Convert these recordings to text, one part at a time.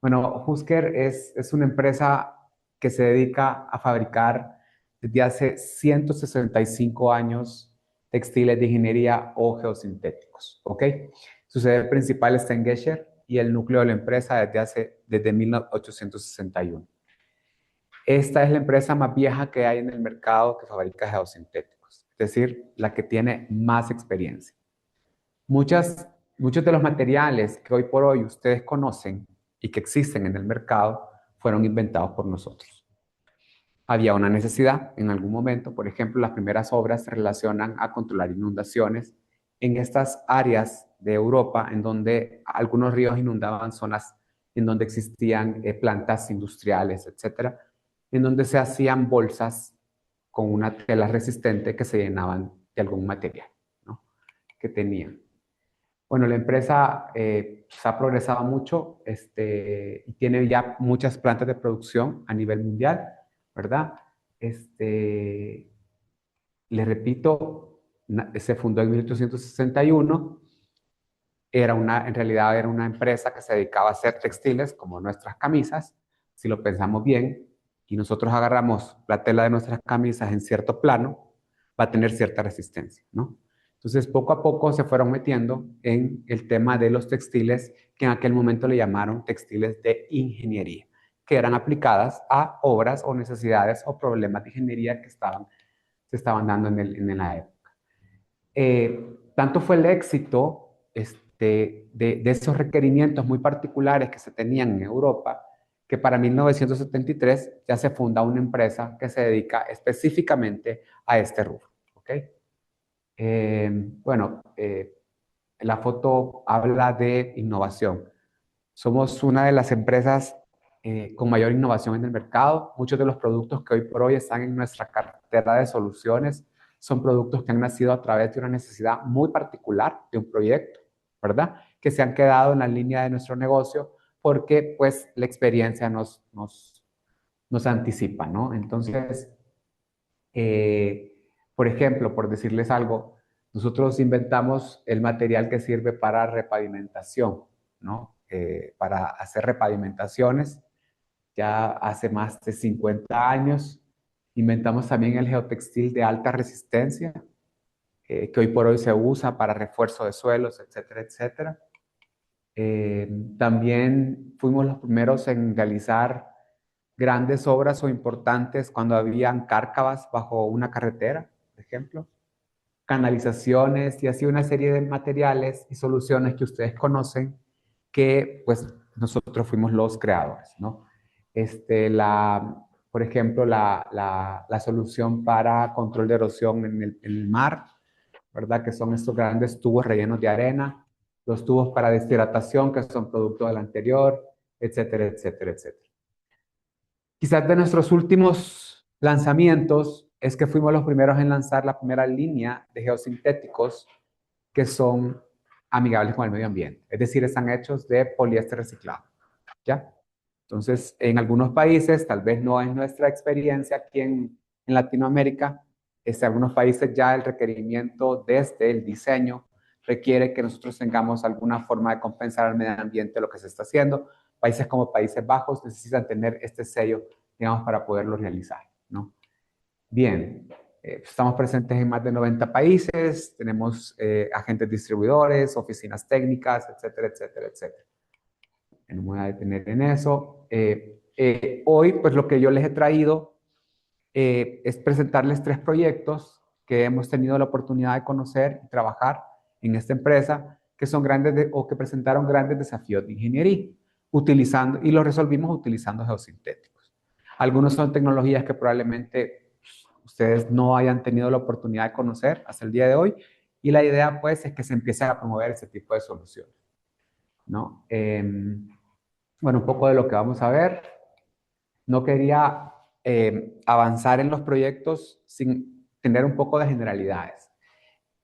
Bueno, Husker es una empresa que se dedica a fabricar desde hace 165 años textiles de ingeniería o geosintéticos, ¿ok? Su sede principal está en Gesher y el núcleo de la empresa desde 1861. Esta es la empresa más vieja que hay en el mercado que fabrica geosintéticos, es decir, la que tiene más experiencia. Muchos de los materiales que hoy por hoy ustedes conocen y que existen en el mercado fueron inventados por nosotros. Había una necesidad en algún momento, por ejemplo, las primeras obras se relacionan a controlar inundaciones en estas áreas de Europa en donde algunos ríos inundaban zonas en donde existían plantas industriales, etcétera, en donde se hacían bolsas con una tela resistente que se llenaban de algún material, ¿no? Que tenían. Bueno, la empresa se ha progresado mucho y tiene ya muchas plantas de producción a nivel mundial, ¿verdad? Este, Les repito, se fundó en 1861. En realidad era una empresa que se dedicaba a hacer textiles como nuestras camisas, si lo pensamos bien, y nosotros agarramos la tela de nuestras camisas en cierto plano, va a tener cierta resistencia, ¿no? Entonces, poco a poco se fueron metiendo en el tema de los textiles, que en aquel momento le llamaron textiles de ingeniería, que eran aplicadas a obras o necesidades o problemas de ingeniería que se estaban dando en la época. Tanto fue el éxito de esos requerimientos muy particulares que se tenían en Europa, que para 1973 ya se funda una empresa que se dedica específicamente a este rubro. ¿Okay? Bueno, la foto habla de innovación. Somos una de las empresas con mayor innovación en el mercado. Muchos de los productos que hoy por hoy están en nuestra cartera de soluciones son productos que han nacido a través de una necesidad muy particular de un proyecto, ¿verdad? Que se han quedado en la línea de nuestro negocio porque pues la experiencia nos anticipa, ¿no? Entonces, eh, por ejemplo, por decirles algo, nosotros inventamos el material que sirve para repavimentación, ¿no? Para hacer repavimentaciones. Ya hace más de 50 años inventamos también el geotextil de alta resistencia, que hoy por hoy se usa para refuerzo de suelos, etcétera, etcétera. También fuimos los primeros en realizar grandes obras o importantes cuando habían cárcavas bajo una carretera, por ejemplo, canalizaciones y así una serie de materiales y soluciones que ustedes conocen que pues nosotros fuimos los creadores, ¿no? Por ejemplo, la solución para control de erosión en el mar, ¿verdad? Que son estos grandes tubos rellenos de arena, los tubos para deshidratación, que son producto del anterior, etcétera, etcétera, etcétera. Quizás de nuestros últimos lanzamientos es que fuimos los primeros en lanzar la primera línea de geosintéticos que son amigables con el medio ambiente. Es decir, están hechos de poliéster reciclado. ¿Ya? Entonces, en algunos países, tal vez no es nuestra experiencia aquí en Latinoamérica, en algunos países ya el requerimiento desde el diseño requiere que nosotros tengamos alguna forma de compensar al medio ambiente lo que se está haciendo. Países como Países Bajos necesitan tener este sello, digamos, para poderlo realizar, ¿no? Bien, estamos presentes en más de 90 países, tenemos agentes distribuidores, oficinas técnicas, etcétera, etcétera, etcétera. No me voy a detener en eso. Hoy, pues lo que yo les he traído es presentarles tres proyectos que hemos tenido la oportunidad de conocer y trabajar en esta empresa, que son o que presentaron grandes desafíos de ingeniería, y los resolvimos utilizando geosintéticos. Algunos son tecnologías que probablemente ustedes no hayan tenido la oportunidad de conocer hasta el día de hoy, y la idea pues es que se empiece a promover ese tipo de soluciones, ¿no? Bueno, un poco de lo que vamos a ver. No quería avanzar en los proyectos sin tener un poco de generalidades.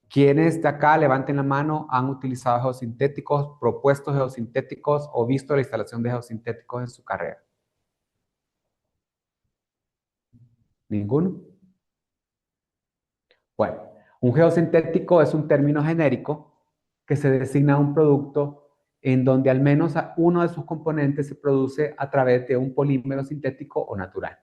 ¿Quiénes de acá, levanten la mano, han utilizado geosintéticos, propuestos geosintéticos o visto la instalación de geosintéticos en su carrera? ¿Ninguno? Bueno, un geosintético es un término genérico que se designa a un producto en donde al menos uno de sus componentes se produce a través de un polímero sintético o natural.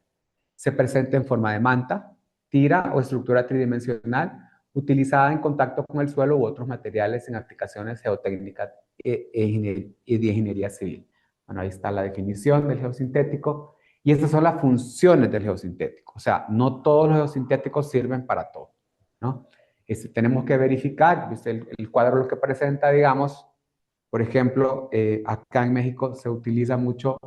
Se presenta en forma de manta, tira o estructura tridimensional utilizada en contacto con el suelo u otros materiales en aplicaciones geotécnicas y de ingeniería civil. Bueno, ahí está la definición del geosintético y estas son las funciones del geosintético. O sea, no todos los geosintéticos sirven para todo, ¿no? Tenemos que verificar, el cuadro lo que presenta, digamos, por ejemplo, acá en México se utiliza mucho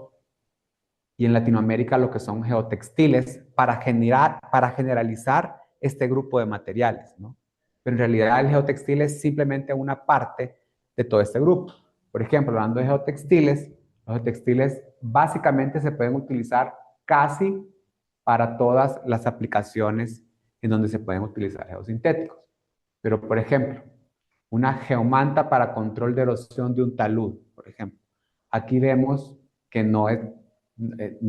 y en Latinoamérica lo que son geotextiles para generalizar este grupo de materiales, ¿no? Pero en realidad el geotextil es simplemente una parte de todo este grupo. Por ejemplo, hablando de geotextiles, los geotextiles básicamente se pueden utilizar casi para todas las aplicaciones en donde se pueden utilizar geosintéticos. Pero, por ejemplo, una geomanta para control de erosión de un talud, por ejemplo. Aquí vemos que no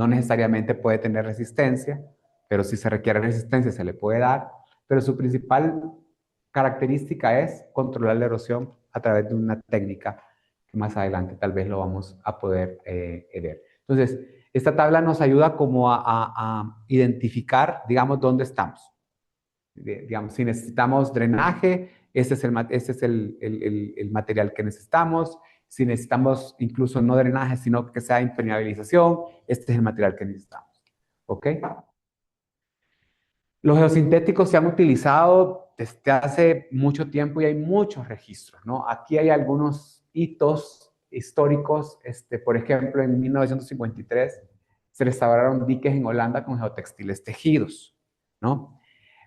necesariamente puede tener resistencia, pero si se requiere resistencia se le puede dar, pero su principal característica es controlar la erosión a través de una técnica que más adelante tal vez lo vamos a poder ver. Entonces, esta tabla nos ayuda como a identificar, digamos, dónde estamos. Digamos, si necesitamos drenaje, este es el material que necesitamos. Si necesitamos incluso no drenaje, sino que sea impermeabilización, este es el material que necesitamos. ¿Ok? Los geosintéticos se han utilizado desde hace mucho tiempo y hay muchos registros, ¿no? Aquí hay algunos hitos históricos. Por ejemplo, en 1953 se restauraron diques en Holanda con geotextiles tejidos, ¿no?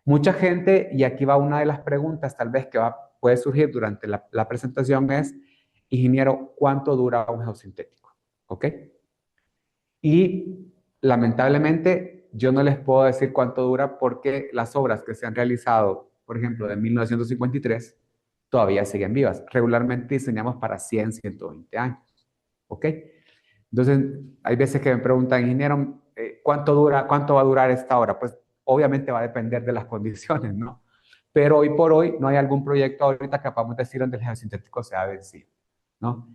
Mucha gente, y aquí va una de las preguntas tal vez que puede surgir durante la presentación es, ingeniero, ¿cuánto dura un geosintético? ¿Ok? Y lamentablemente yo no les puedo decir cuánto dura porque las obras que se han realizado, por ejemplo, de 1953, todavía siguen vivas. Regularmente diseñamos para 100, 120 años. ¿Ok? Entonces, hay veces que me preguntan, ingeniero, cuánto va a durar esta obra? Pues obviamente va a depender de las condiciones, ¿no? Pero hoy por hoy no hay algún proyecto ahorita que podamos decir donde el geosintético se ha vencido, ¿no?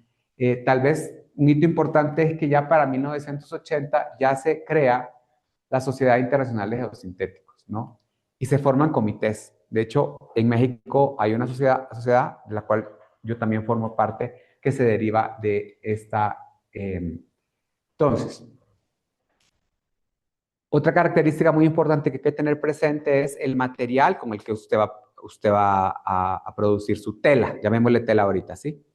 Tal vez un hito importante es que ya para 1980 ya se crea la Sociedad Internacional de Geosintéticos, ¿no? Y se forman comités. De hecho, en México hay una sociedad de la cual yo también formo parte que se deriva de esta. Entonces, otra característica muy importante que hay que tener presente es el material con el que usted va a producir su tela. Llamémosle tela ahorita, ¿sí?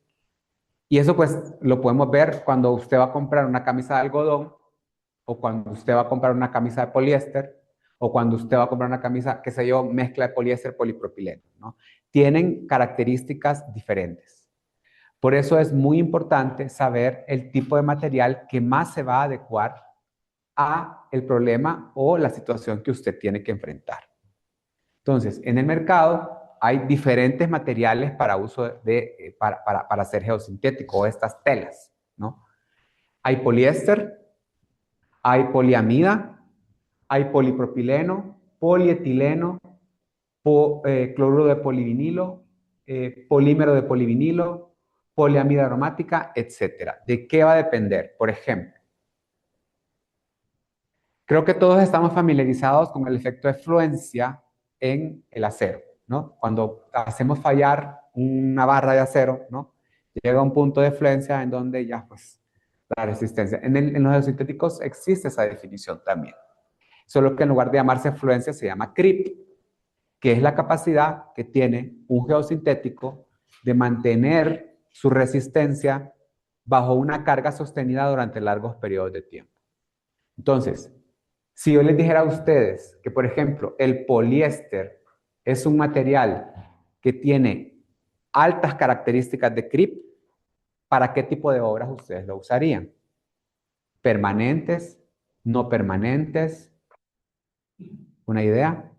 Y eso pues lo podemos ver cuando usted va a comprar una camisa de algodón o cuando usted va a comprar una camisa de poliéster o cuando usted va a comprar una camisa, qué sé yo, mezcla de poliéster, polipropileno, ¿no? Tienen características diferentes. Por eso es muy importante saber el tipo de material que más se va a adecuar a el problema o la situación que usted tiene que enfrentar. Entonces, en el mercado hay diferentes materiales para uso para hacer geosintético o estas telas, ¿no? Hay poliéster, hay poliamida, hay polipropileno, polietileno, cloruro de polivinilo, polímero de polivinilo, poliamida aromática, etcétera. ¿De qué va a depender? Por ejemplo, creo que todos estamos familiarizados con el efecto de fluencia en el acero, ¿no? Cuando hacemos fallar una barra de acero, ¿no? Llega a un punto de fluencia en donde ya, pues, la resistencia. En los geosintéticos existe esa definición también. Solo que en lugar de llamarse fluencia se llama creep, que es la capacidad que tiene un geosintético de mantener su resistencia bajo una carga sostenida durante largos periodos de tiempo. Entonces, si yo les dijera a ustedes que, por ejemplo, el poliéster es un material que tiene altas características de creep, ¿para qué tipo de obras ustedes lo usarían? ¿Permanentes? ¿No permanentes? ¿Una idea?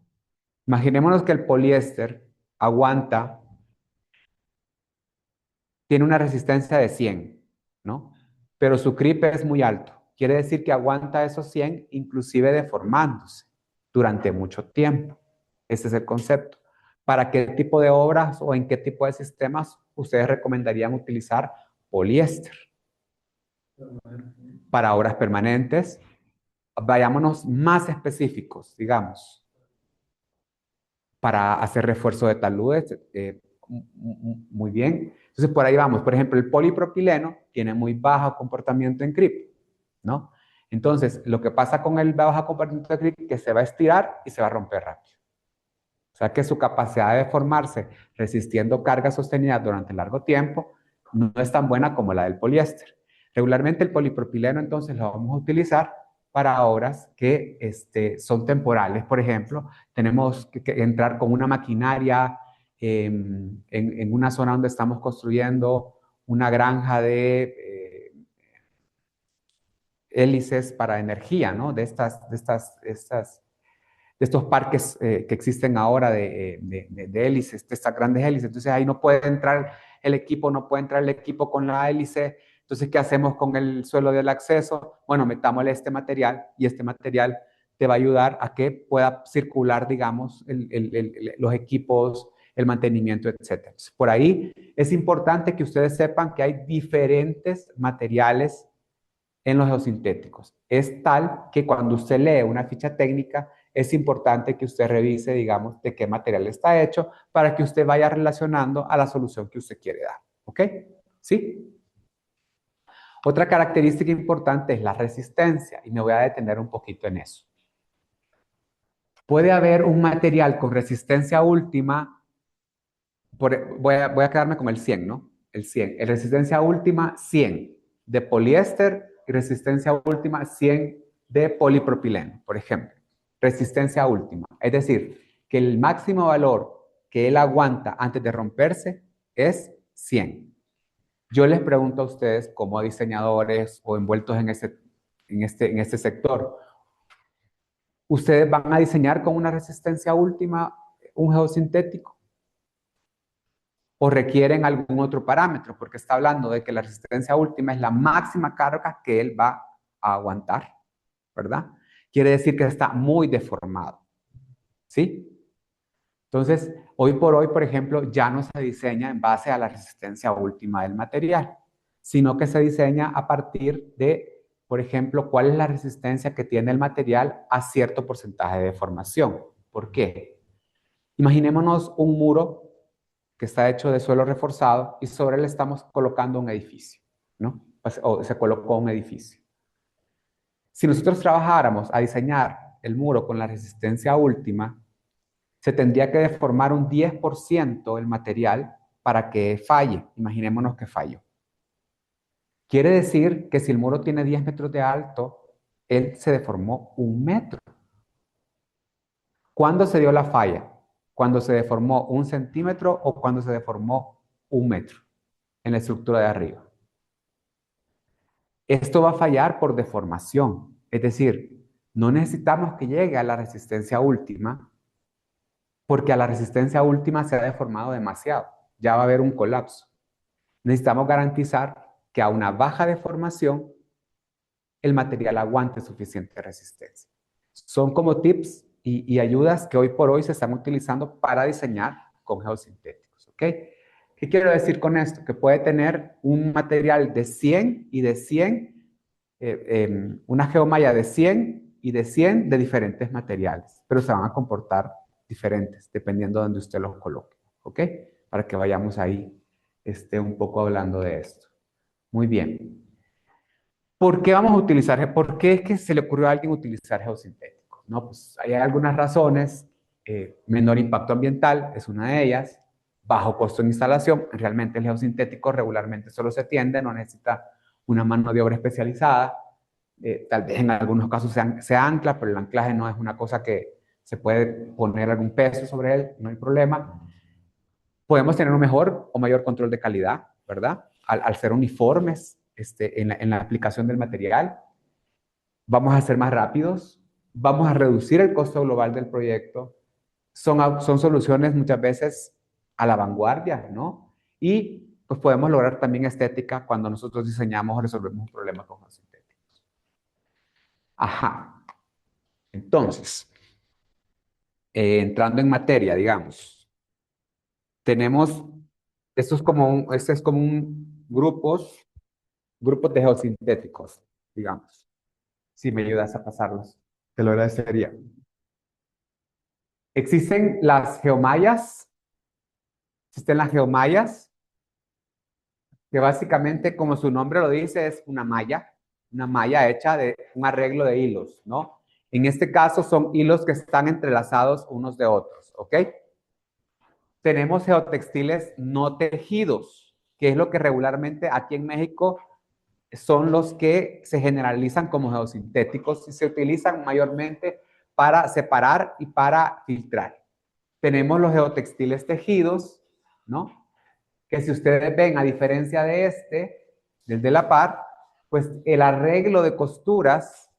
Imaginémonos que el poliéster aguanta, tiene una resistencia de 100, ¿no? Pero su creep es muy alto. Quiere decir que aguanta esos 100 inclusive deformándose durante mucho tiempo. Ese es el concepto. ¿Para qué tipo de obras o en qué tipo de sistemas ustedes recomendarían utilizar poliéster. Para obras permanentes, vayámonos más específicos, digamos, para hacer refuerzo de taludes, muy bien. Entonces, por ahí vamos. Por ejemplo, el polipropileno tiene muy bajo comportamiento en creep, ¿no? Entonces, lo que pasa con el bajo comportamiento en creep es que se va a estirar y se va a romper rápido. O sea que su capacidad de formarse resistiendo cargas sostenidas durante largo tiempo no es tan buena como la del poliéster. Regularmente el polipropileno entonces lo vamos a utilizar para obras que son temporales. Por ejemplo, tenemos que entrar con una maquinaria en una zona donde estamos construyendo una granja de hélices para energía, ¿no? De estos parques que existen ahora de hélices, de estas grandes hélices. Entonces ahí no puede entrar el equipo, no puede entrar el equipo con la hélice. Entonces, ¿qué hacemos con el suelo del acceso? Bueno, metámosle este material y este material te va a ayudar a que pueda circular, digamos, los equipos, el mantenimiento, etcétera. Entonces, por ahí es importante que ustedes sepan que hay diferentes materiales en los geosintéticos. Es tal que cuando usted lee una ficha técnica, es importante que usted revise, digamos, de qué material está hecho para que usted vaya relacionando a la solución que usted quiere dar. ¿Ok? ¿Sí? Otra característica importante es la resistencia y me voy a detener un poquito en eso. Puede haber un material con resistencia última, voy a quedarme con el 100, ¿no? El 100. El resistencia última 100 de poliéster y resistencia última 100 de polipropileno, por ejemplo. Resistencia última. Es decir, que el máximo valor que él aguanta antes de romperse es 100. Yo les pregunto a ustedes, como diseñadores o envueltos en este sector, ¿ustedes van a diseñar con una resistencia última un geosintético? ¿O requieren algún otro parámetro? Porque está hablando de que la resistencia última es la máxima carga que él va a aguantar, ¿verdad? Quiere decir que está muy deformado, ¿sí? Entonces, hoy por hoy, por ejemplo, ya no se diseña en base a la resistencia última del material, sino que se diseña a partir de, por ejemplo, cuál es la resistencia que tiene el material a cierto porcentaje de deformación. ¿Por qué? Imaginémonos un muro que está hecho de suelo reforzado y sobre él estamos colocando un edificio, ¿no? O se colocó un edificio. Si nosotros trabajáramos a diseñar el muro con la resistencia última, se tendría que deformar un 10% el material para que falle. Imaginémonos que falló. Quiere decir que si el muro tiene 10 metros de alto, él se deformó 1 metro. ¿Cuándo se dio la falla? ¿Cuando se deformó 1 centímetro o cuando se deformó 1 metro en la estructura de arriba? Esto va a fallar por deformación. Es decir, no necesitamos que llegue a la resistencia última porque a la resistencia última se ha deformado demasiado. Ya va a haber un colapso. Necesitamos garantizar que a una baja deformación el material aguante suficiente resistencia. Son como tips y ayudas que hoy por hoy se están utilizando para diseñar con geosintéticos. ¿Ok? ¿Qué quiero decir con esto? Que puede tener un material de 100 y de 100, una geomalla de 100 y de 100 de diferentes materiales, pero se van a comportar diferentes dependiendo de donde usted los coloque. ¿Ok? Para que vayamos ahí un poco hablando de esto. Muy bien. ¿Por qué vamos a utilizar, por qué es que se le ocurrió a alguien utilizar geosintéticos? No, pues hay algunas razones. Menor impacto ambiental es una de ellas. Bajo costo de instalación. Realmente el geosintético regularmente solo se tiende, no necesita una mano de obra especializada. Tal vez en algunos casos se ancla, pero el anclaje no es una cosa que se puede poner algún peso sobre él, no hay problema. Podemos tener un mejor o mayor control de calidad, ¿verdad? Al ser uniformes en la aplicación del material. Vamos a ser más rápidos, vamos a reducir el costo global del proyecto. Son soluciones muchas veces a la vanguardia, ¿no? Y pues podemos lograr también estética cuando nosotros diseñamos o resolvemos un problema con los sintéticos. Ajá. Entonces, entrando en materia, digamos, tenemos, este es como un grupos grupos de geosintéticos, digamos. Si me ayudas a pasarlos, te lo agradecería. Existen las geomallas, que básicamente, como su nombre lo dice, es una malla hecha de un arreglo de hilos, ¿no? En este caso son hilos que están entrelazados unos de otros, ¿ok? Tenemos geotextiles no tejidos, que es lo que regularmente aquí en México son los que se generalizan como geosintéticos y se utilizan mayormente para separar y para filtrar. Tenemos los geotextiles tejidos, ¿no? Que si ustedes ven, a diferencia de del de la par, pues el arreglo de costuras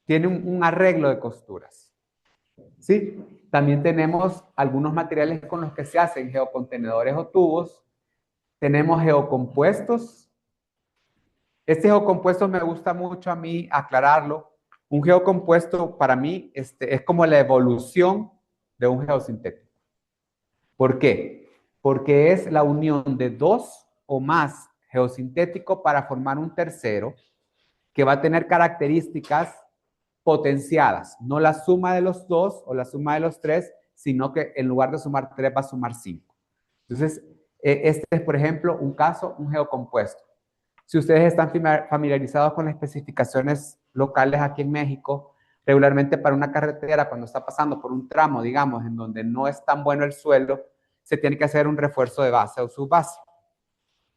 tiene un arreglo de costuras, ¿sí? También tenemos algunos materiales con los que se hacen geocontenedores o tubos. Tenemos geocompuestos. Este geocompuesto me gusta mucho a mí aclararlo. Un geocompuesto para mí es como la evolución de un geosintético. ¿Por qué? Porque es la unión de dos o más geosintéticos para formar un tercero que va a tener características potenciadas, no la suma de los dos o la suma de los tres, sino que en lugar de sumar tres va a sumar cinco. Entonces, este es, por ejemplo, un caso, un geocompuesto. Si ustedes están familiarizados con las especificaciones locales aquí en México, regularmente para una carretera, cuando está pasando por un tramo, digamos, en donde no es tan bueno el suelo, se tiene que hacer un refuerzo de base o subbase.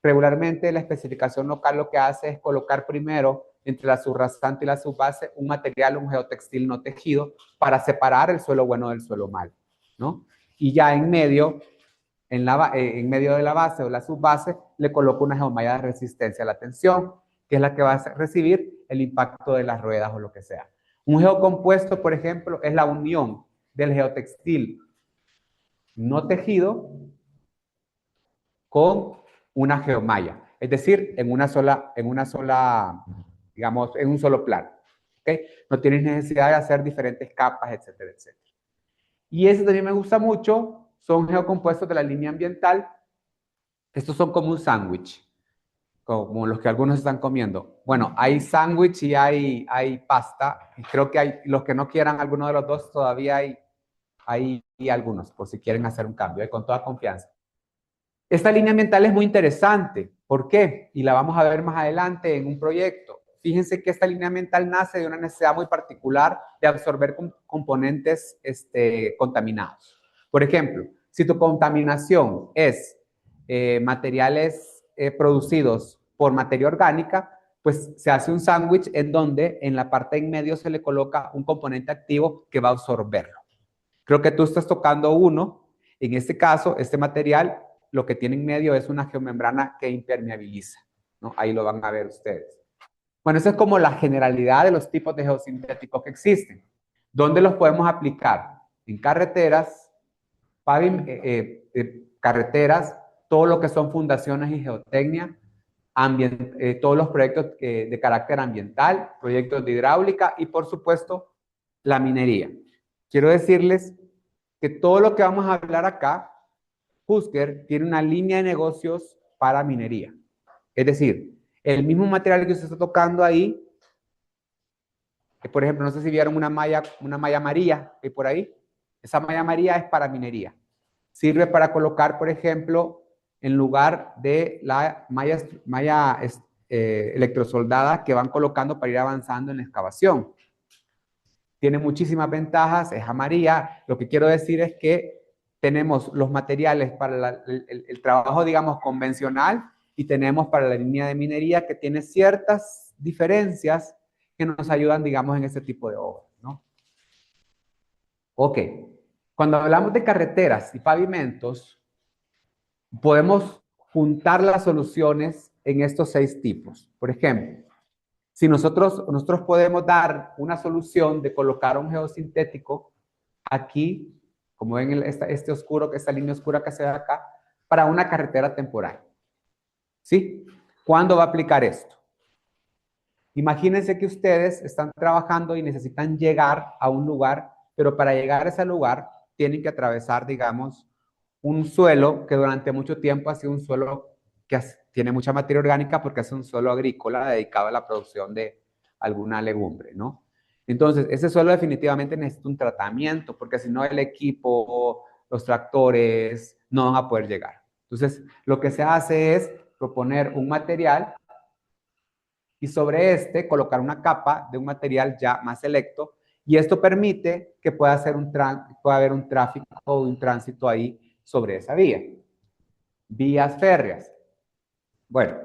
Regularmente la especificación local lo que hace es colocar primero entre la subrasante y la subbase un material, un geotextil no tejido, para separar el suelo bueno del suelo malo, ¿no? Y ya en medio en medio de la base o la subbase, le coloco una geomalla de resistencia a la tensión, que es la que va a recibir el impacto de las ruedas o lo que sea. Un geocompuesto, por ejemplo, es la unión del geotextil no tejido con una geomalla, es decir, digamos, en un solo plano. ¿Okay? No tienes necesidad de hacer diferentes capas, etcétera, etcétera. Y ese también me gusta mucho, son geocompuestos de la línea ambiental. Estos son como un sándwich, como los que algunos están comiendo. Bueno, hay sándwich y hay pasta. Y creo que hay, los que no quieran alguno de los dos, todavía hay algunos, por si quieren hacer un cambio, con toda confianza. Esta línea ambiental es muy interesante. ¿Por qué? Y la vamos a ver más adelante en un proyecto. Fíjense que esta línea ambiental nace de una necesidad muy particular de absorber componentes contaminados. Por ejemplo, si tu contaminación es materiales producidos por materia orgánica, pues se hace un sándwich en donde en la parte en medio se le coloca un componente activo que va a absorberlo. Creo que tú estás tocando uno. En este caso, este material lo que tiene en medio es una geomembrana que impermeabiliza, ¿no? Ahí lo van a ver ustedes. Bueno, esa es como la generalidad de los tipos de geosintéticos que existen. ¿Dónde los podemos aplicar? En carreteras, carreteras, todo lo que son fundaciones y geotecnia, todos los proyectos de carácter ambiental, proyectos de hidráulica y, por supuesto, la minería. Quiero decirles que todo lo que vamos a hablar acá, Husker tiene una línea de negocios para minería. Es decir, el mismo material que usted está tocando ahí, por ejemplo, no sé si vieron una malla María que hay por ahí. Esa malla María es para minería. Sirve para colocar, por ejemplo, en lugar de la malla electrosoldada que van colocando para ir avanzando en la excavación. Tiene muchísimas ventajas, es amarilla. Lo que quiero decir es que tenemos los materiales para el trabajo, digamos, convencional y tenemos para la línea de minería que tiene ciertas diferencias que nos ayudan, digamos, en este tipo de obras, ¿no? Ok. Cuando hablamos de carreteras y pavimentos, podemos juntar las soluciones en estos 6 tipos. Por ejemplo, si nosotros podemos dar una solución de colocar un geosintético aquí, como ven esta línea oscura que se ve acá, para una carretera temporal. ¿Sí? ¿Cuándo va a aplicar esto? Imagínense que ustedes están trabajando y necesitan llegar a un lugar, pero para llegar a ese lugar tienen que atravesar, digamos, un suelo que durante mucho tiempo ha sido un suelo tiene mucha materia orgánica porque es un suelo agrícola dedicado a la producción de alguna legumbre, ¿no? Entonces, ese suelo definitivamente necesita un tratamiento, porque si no el equipo, los tractores, no van a poder llegar. Entonces, lo que se hace es proponer un material y sobre este colocar una capa de un material ya más selecto, y esto permite que pueda haber un tráfico o un tránsito ahí sobre esa vía. Vías férreas. Bueno,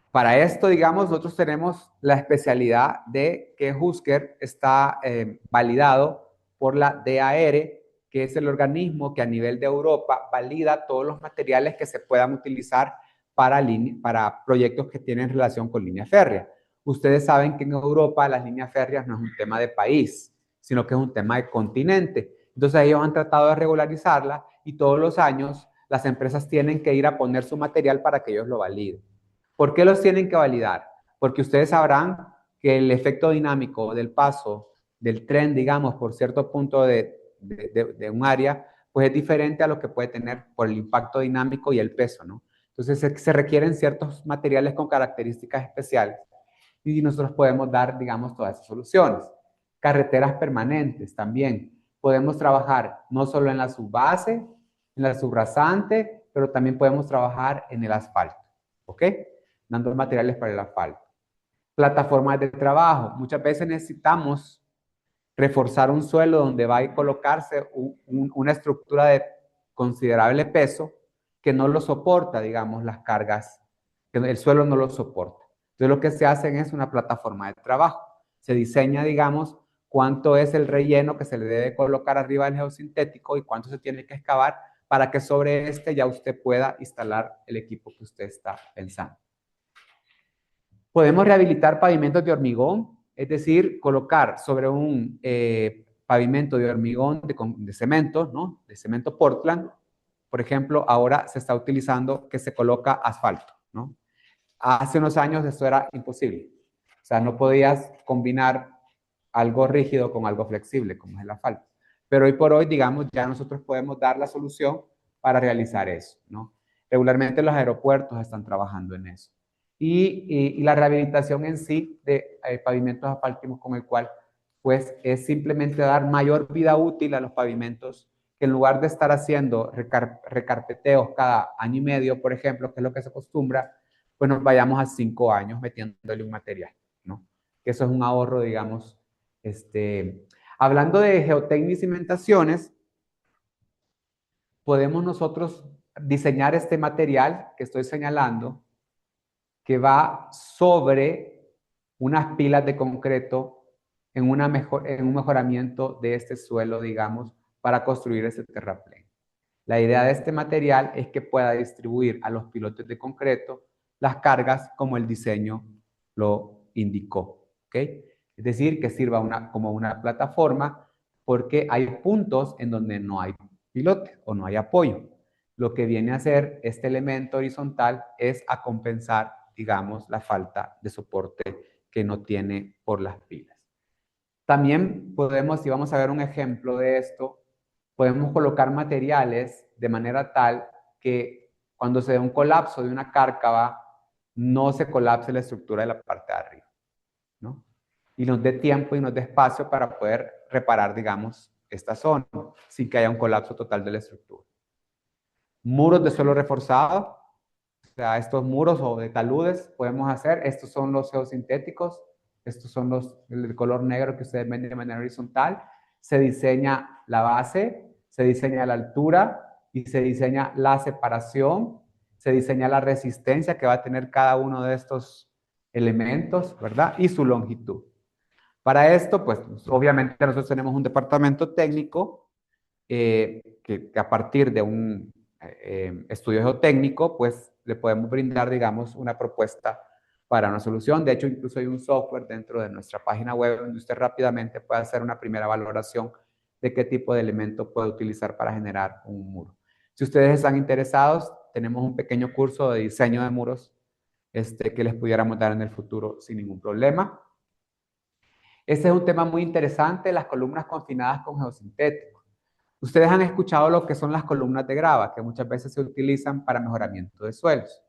para esto, digamos, nosotros tenemos la especialidad de que Husker está validado por la DAR, que es el organismo que a nivel de Europa valida todos los materiales que se puedan utilizar para proyectos que tienen relación con línea férrea. Ustedes saben que en Europa las líneas férreas no es un tema de país, sino que es un tema de continente. Entonces ellos han tratado de regularizarla y todos los años las empresas tienen que ir a poner su material para que ellos lo validen. ¿Por qué los tienen que validar? Porque ustedes sabrán que el efecto dinámico del paso del tren, digamos, por cierto punto de un área, pues es diferente a lo que puede tener por el impacto dinámico y el peso, ¿no? Entonces se requieren ciertos materiales con características especiales y nosotros podemos dar, digamos, todas esas soluciones. Carreteras permanentes también. Podemos trabajar no solo en la subbase, en la subrasante, pero también podemos trabajar en el asfalto, ¿ok? Dando materiales para el asfalto. Plataformas de trabajo. Muchas veces necesitamos reforzar un suelo donde va a colocarse una estructura de considerable peso que no lo soporta, digamos, las cargas, que el suelo no lo soporta. Entonces lo que se hace es una plataforma de trabajo. Se diseña, digamos, cuánto es el relleno que se le debe colocar arriba del geosintético y cuánto se tiene que excavar para que sobre este ya usted pueda instalar el equipo que usted está pensando. Podemos rehabilitar pavimentos de hormigón, es decir, colocar sobre un pavimento de hormigón de cemento, ¿no? De cemento Portland. Por ejemplo, ahora se está utilizando que se coloca asfalto, ¿no? Hace unos años esto era imposible. O sea, no podías combinar algo rígido con algo flexible, como es el asfalto. Pero hoy por hoy, digamos, ya nosotros podemos dar la solución para realizar eso, ¿no? Regularmente los aeropuertos están trabajando en eso. Y la rehabilitación en sí de pavimentos asfálticos con el cual, pues, es simplemente dar mayor vida útil a los pavimentos, que en lugar de estar haciendo recarpeteos cada año y medio, por ejemplo, que es lo que se acostumbra, pues nos vayamos a 5 años metiéndole un material, ¿no? Que eso es un ahorro, digamos. Hablando de geotecnia y cimentaciones, podemos nosotros diseñar este material que estoy señalando, que va sobre unas pilas de concreto en un mejoramiento de este suelo, digamos, para construir ese terraplén. La idea de este material es que pueda distribuir a los pilotes de concreto las cargas como el diseño lo indicó, ¿ok? Es decir, que sirva como una plataforma porque hay puntos en donde no hay pilote o no hay apoyo. Lo que viene a hacer este elemento horizontal es a compensar, digamos, la falta de soporte que no tiene por las pilas. También podemos, si vamos a ver un ejemplo de esto, podemos colocar materiales de manera tal que cuando se dé un colapso de una cárcava, no se colapse la estructura de la parte de arriba, ¿no? Y nos dé tiempo y nos dé espacio para poder reparar, digamos, esta zona, sin que haya un colapso total de la estructura. Muros de suelo reforzado, o sea, estos muros o de taludes podemos hacer, estos son los geosintéticos, estos son el color negro que ustedes ven de manera horizontal, se diseña la base, se diseña la altura y se diseña la separación, se diseña la resistencia que va a tener cada uno de estos elementos, ¿verdad? Y su longitud. Para esto, pues obviamente nosotros tenemos un departamento técnico que a partir de un estudio geotécnico, pues le podemos brindar, digamos, una propuesta para una solución. De hecho, incluso hay un software dentro de nuestra página web donde usted rápidamente puede hacer una primera valoración de qué tipo de elemento puede utilizar para generar un muro. Si ustedes están interesados, tenemos un pequeño curso de diseño de muros que les pudiéramos dar en el futuro sin ningún problema. Este es un tema muy interesante, las columnas confinadas con geosintéticos. Ustedes han escuchado lo que son las columnas de grava, que muchas veces se utilizan para mejoramiento de suelos.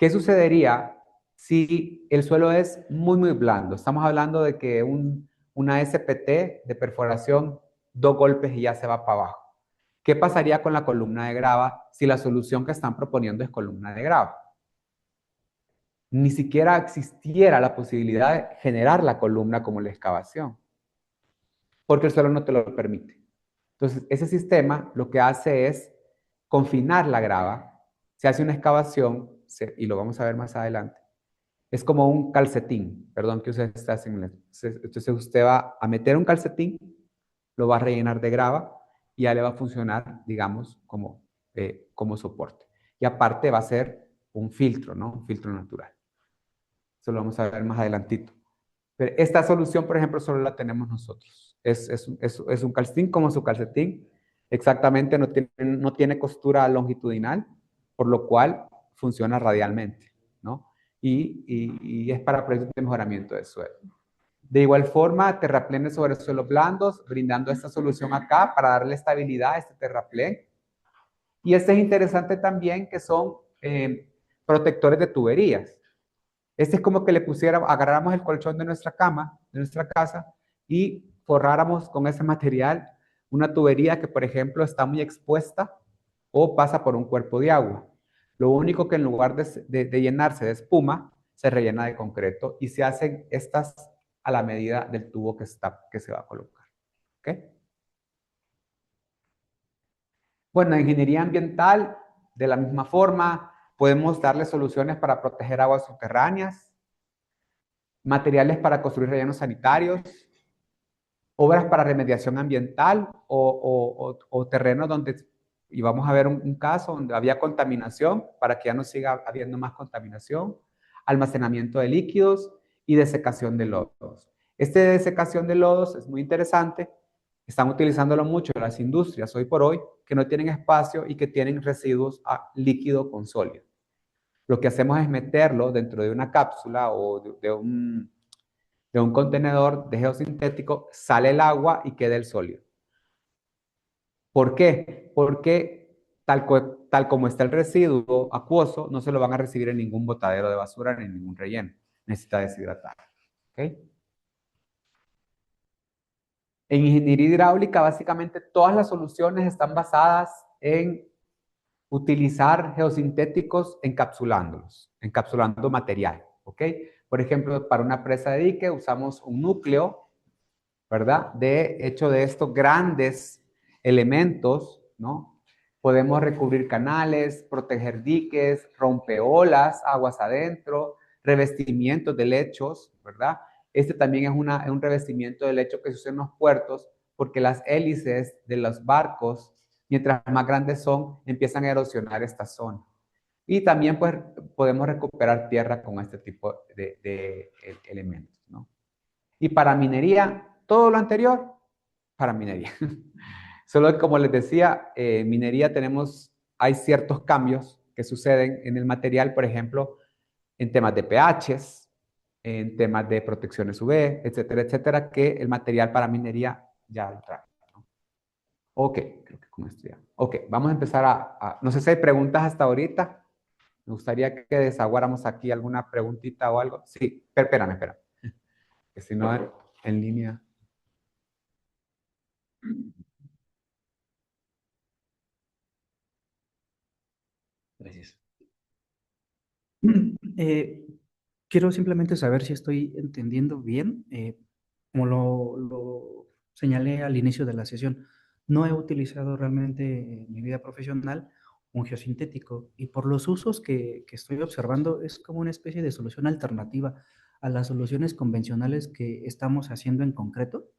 ¿Qué sucedería si el suelo es muy, muy blando? Estamos hablando de que una SPT de perforación, 2 golpes y ya se va para abajo. ¿Qué pasaría con la columna de grava si la solución que están proponiendo es columna de grava? Ni siquiera existiera la posibilidad de generar la columna como la excavación, porque el suelo no te lo permite. Entonces, ese sistema lo que hace es confinar la grava, se hace una excavación, y lo vamos a ver más adelante, es como un calcetín, perdón que use esta simulación. Entonces usted va a meter un calcetín, lo va a rellenar de grava y ya le va a funcionar, digamos, como soporte. Y aparte va a ser un filtro, ¿no? Un filtro natural. Eso lo vamos a ver más adelantito. Pero esta solución, por ejemplo, solo la tenemos nosotros. Es un calcetín como su calcetín. Exactamente, no tiene costura longitudinal, por lo cual funciona radialmente, ¿no? Y es para proyectos de mejoramiento de suelo. De igual forma, terraplenes sobre suelos blandos, brindando esta solución acá para darle estabilidad a este terraplén. Y este es interesante también que son protectores de tuberías. Este es como que le pusiéramos, agarráramos el colchón de nuestra cama, de nuestra casa, y forráramos con ese material una tubería que, por ejemplo, está muy expuesta o pasa por un cuerpo de agua. Lo único que en lugar de llenarse de espuma, se rellena de concreto y se hacen estas a la medida del tubo que se va a colocar. ¿Ok? Bueno, en ingeniería ambiental, de la misma forma, podemos darle soluciones para proteger aguas subterráneas, materiales para construir rellenos sanitarios, obras para remediación ambiental o terrenos donde, y vamos a ver un caso donde había contaminación para que ya no siga habiendo más contaminación, almacenamiento de líquidos y desecación de lodos. Este de desecación de lodos es muy interesante, están utilizándolo mucho las industrias hoy por hoy que no tienen espacio y que tienen residuos líquido con sólido. Lo que hacemos es meterlo dentro de una cápsula o de un contenedor de geosintético, sale el agua y queda el sólido. ¿Por qué? Porque tal como está el residuo acuoso, no se lo van a recibir en ningún botadero de basura ni en ningún relleno. Necesita deshidratar. ¿Okay? En ingeniería hidráulica, básicamente todas las soluciones están basadas en utilizar geosintéticos encapsulando material. ¿Ok? Por ejemplo, para una presa de dique usamos un núcleo, ¿verdad? Hecho de estos grandes elementos, ¿no? Podemos recubrir canales, proteger diques, rompeolas, aguas adentro, revestimientos de lechos, ¿verdad? Este también es un revestimiento de lecho que se usa en los puertos porque las hélices de los barcos, mientras más grandes son, empiezan a erosionar esta zona. Y también pues podemos recuperar tierra con este tipo de elementos, ¿no? Y para minería, todo lo anterior, para minería. Solo que, como les decía, minería hay ciertos cambios que suceden en el material, por ejemplo, en temas de pHs, en temas de protecciones UV, etcétera, etcétera, que el material para minería ya entra, ¿no? Ok, creo que con esto ya. Ok, vamos a empezar no sé si hay preguntas hasta ahorita. Me gustaría que desaguáramos aquí alguna preguntita o algo. Sí, espérame. Que si no, en línea. Gracias. Eh, Quiero simplemente saber si estoy entendiendo bien. Como lo señalé al inicio de la sesión, no he utilizado realmente en mi vida profesional un geosintético y por los usos que estoy observando es como una especie de solución alternativa a las soluciones convencionales que estamos haciendo en concreto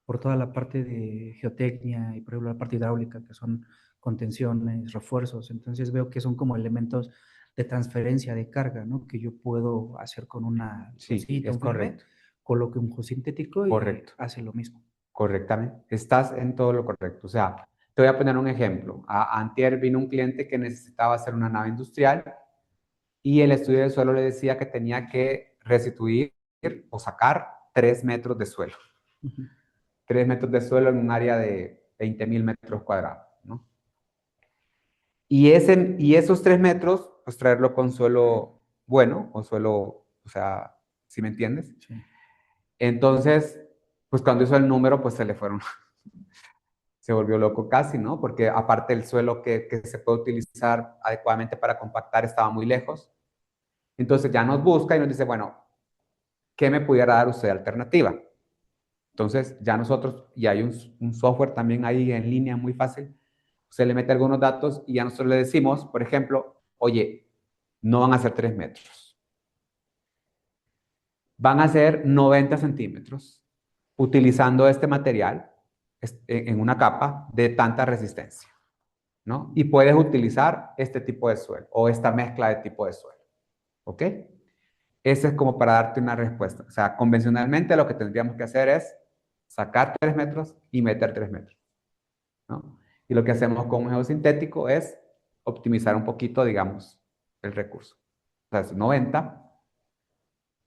por toda la parte de geotecnia y por ejemplo la parte hidráulica que son contenciones, refuerzos. Entonces veo que son como elementos de transferencia de carga, ¿no? Que yo puedo hacer con una Sí, losita, es un firme, correcto. coloque un geosintético y Correcto. hace lo mismo. Correctamente. Estás en todo lo correcto. O sea, te voy a poner un ejemplo. Antier vino un cliente que necesitaba hacer una nave industrial y el estudio del suelo le decía que tenía que restituir o sacar 3 metros de suelo. Ujú. 3 metros de suelo en un área de 20.000 metros cuadrados, ¿no? Y esos 3 metros, pues traerlo con suelo bueno, un suelo, o sea, ¿sí me entiendes? Sí. Entonces, pues cuando hizo el número, pues se le fueron, se volvió loco casi, ¿no? Porque aparte el suelo que se puede utilizar adecuadamente para compactar estaba muy lejos. Entonces ya nos busca y nos dice, bueno, ¿qué me pudiera dar usted de alternativa? Entonces ya nosotros, y hay un software también ahí en línea muy fácil, usted le mete algunos datos y ya nosotros le decimos, por ejemplo, oye, no van a ser 3 metros, van a ser 90 centímetros utilizando este material en una capa de tanta resistencia, ¿no? Y puedes utilizar este tipo de suelo o esta mezcla de tipo de suelo, ¿ok? Ese es como para darte una respuesta. O sea, convencionalmente lo que tendríamos que hacer es sacar 3 metros y meter 3 metros, ¿no? Y lo que hacemos con un geosintético es optimizar un poquito, digamos, el recurso. O sea, es 90,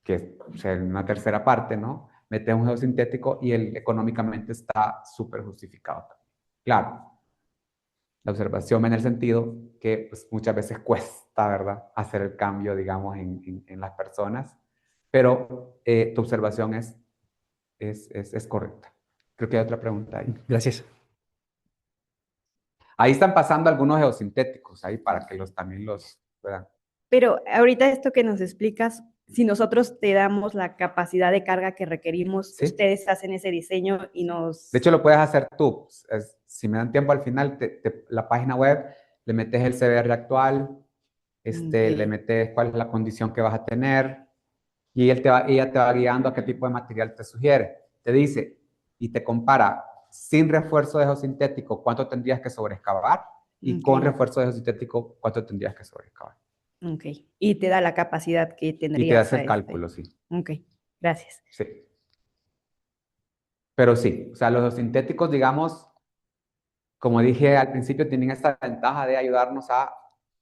que es, o sea, una tercera parte, ¿no? Metes un geosintético y él económicamente está súper justificado también. Claro, la observación en el sentido que pues, muchas veces cuesta, ¿verdad?, hacer el cambio, digamos, en las personas, pero tu observación es correcta. Creo que hay otra pregunta ahí. Gracias. Ahí están pasando algunos geosintéticos, ahí para que también los puedan. Pero ahorita esto que nos explicas, si nosotros te damos la capacidad de carga que requerimos, ¿Sí? ustedes hacen ese diseño y nos... De hecho, lo puedes hacer tú. Si me dan tiempo al final, la página web, le metes el CBR actual, le metes cuál es la condición que vas a tener y ella te va guiando a qué tipo de material te sugiere. Te dice y te compara sin refuerzo de geosintético cuánto tendrías que sobreexcavar y con refuerzo de geosintético cuánto tendrías que sobreexcavar. Ok. Y te da la capacidad que Y te tendrías. hace el cálculo, sí. Ok, gracias. Sí. Pero sí, o sea, los geosintéticos, digamos, como dije al principio, tienen esta ventaja de ayudarnos a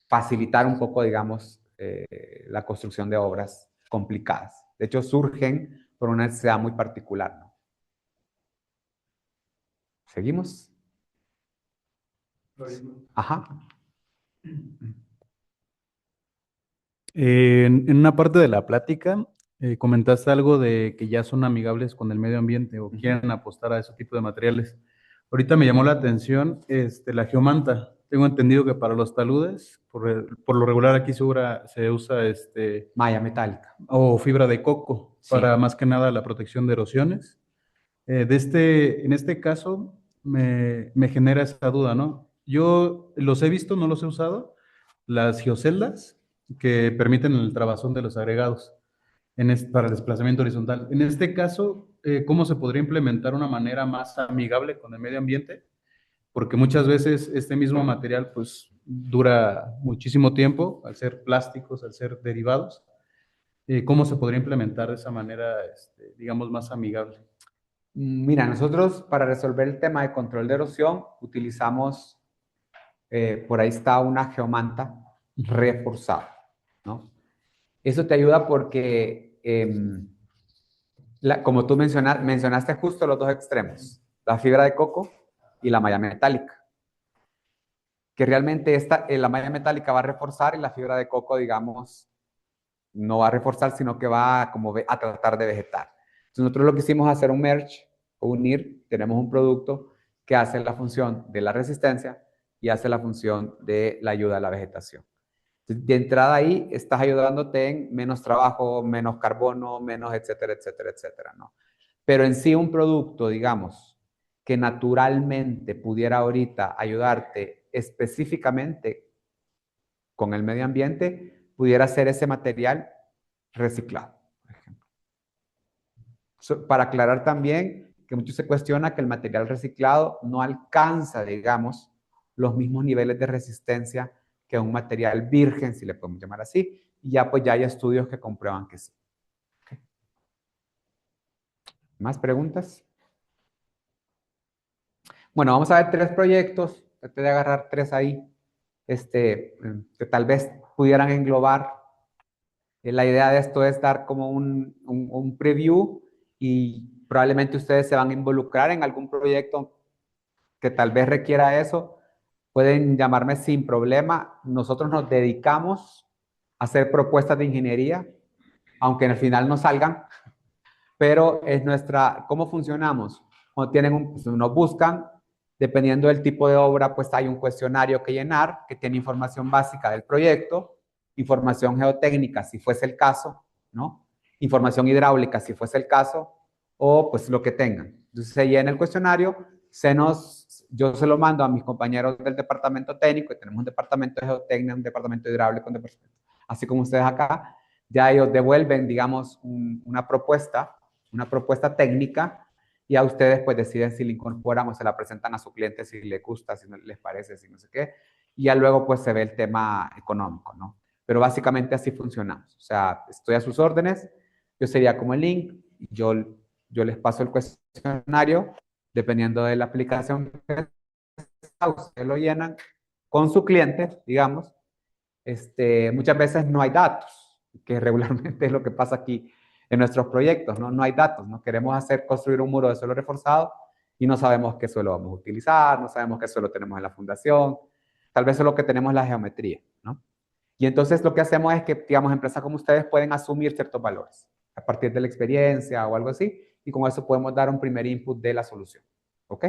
facilitar un poco, digamos, la construcción de obras complicadas. De hecho, surgen por una necesidad muy particular, ¿no? ¿Seguimos? Ajá. En una parte de la plática comentaste algo de que ya son amigables con el medio ambiente o quieren apostar a ese tipo de materiales. Ahorita me llamó la atención la geomanta. Tengo entendido que para los taludes, por lo regular aquí se usa Malla metálica. o fibra de coco Sí. para más que nada la protección de erosiones. En este caso me genera esa duda, ¿no? Yo los he visto, no los he usado, las geoceldas que permiten el trabazón de los agregados para el desplazamiento horizontal. En este caso, ¿cómo se podría implementar una manera más amigable con el medio ambiente? Porque muchas veces este mismo material pues dura muchísimo tiempo al ser plásticos, al ser derivados. ¿Cómo se podría implementar de esa manera, digamos, más amigable? Mira, nosotros para resolver el tema de control de erosión utilizamos, por ahí está una geomanta reforzada, ¿no? Eso te ayuda porque, como tú mencionaste justo los dos extremos, la fibra de coco y la malla metálica, que realmente la malla metálica va a reforzar y la fibra de coco, digamos, no va a reforzar, sino que va a tratar de vegetar. Entonces nosotros lo que hicimos es hacer un merge, o unir, tenemos un producto que hace la función de la resistencia y hace la función de la ayuda a la vegetación. Entonces, de entrada ahí estás ayudándote en menos trabajo, menos carbono, menos etcétera, etcétera, etcétera, ¿no? Pero en sí un producto, digamos, que naturalmente pudiera ahorita ayudarte específicamente con el medio ambiente, pudiera ser ese material reciclado, por ejemplo. Para aclarar también que mucho se cuestiona que el material reciclado no alcanza, digamos, los mismos niveles de resistencia que un material virgen, si le podemos llamar así, y ya pues ya hay estudios que comprueban que sí. Okay. ¿Más preguntas? Bueno, vamos a ver 3 proyectos, traté de agarrar 3 ahí, que tal vez pudieran englobar. La idea de esto es dar como un preview y probablemente ustedes se van a involucrar en algún proyecto que tal vez requiera eso. Pueden llamarme sin problema. Nosotros nos dedicamos hacer propuestas de ingeniería, aunque en el final no salgan, pero es ¿cómo funcionamos? Cuando pues nos buscan, dependiendo del tipo de obra, pues hay un cuestionario que llenar, que tiene información básica del proyecto, información geotécnica, si fuese el caso, ¿no? Información hidráulica, si fuese el caso, o pues lo que tengan. Entonces se llena el cuestionario, yo se lo mando a mis compañeros del departamento técnico, y tenemos un departamento de geotecnia, un departamento hidráulico, así como ustedes acá, ya ellos devuelven, digamos, una propuesta técnica, y a ustedes pues deciden si le incorporan o se la presentan a su cliente, si les gusta, si no les parece, si no sé qué, y ya luego pues se ve el tema económico, ¿no? Pero básicamente así funcionamos. O sea, estoy a sus órdenes, yo sería como el link, yo les paso el cuestionario, dependiendo de la aplicación que ustedes lo llenan con su cliente, digamos. Muchas veces no hay datos, que regularmente es lo que pasa aquí en nuestros proyectos, ¿no? No hay datos, ¿no? Queremos construir un muro de suelo reforzado y no sabemos qué suelo vamos a utilizar, no sabemos qué suelo tenemos en la fundación, tal vez solo que tenemos la geometría, ¿no? Y entonces lo que hacemos es que, digamos, empresas como ustedes pueden asumir ciertos valores a partir de la experiencia o algo así, y con eso podemos dar un primer input de la solución, ¿ok?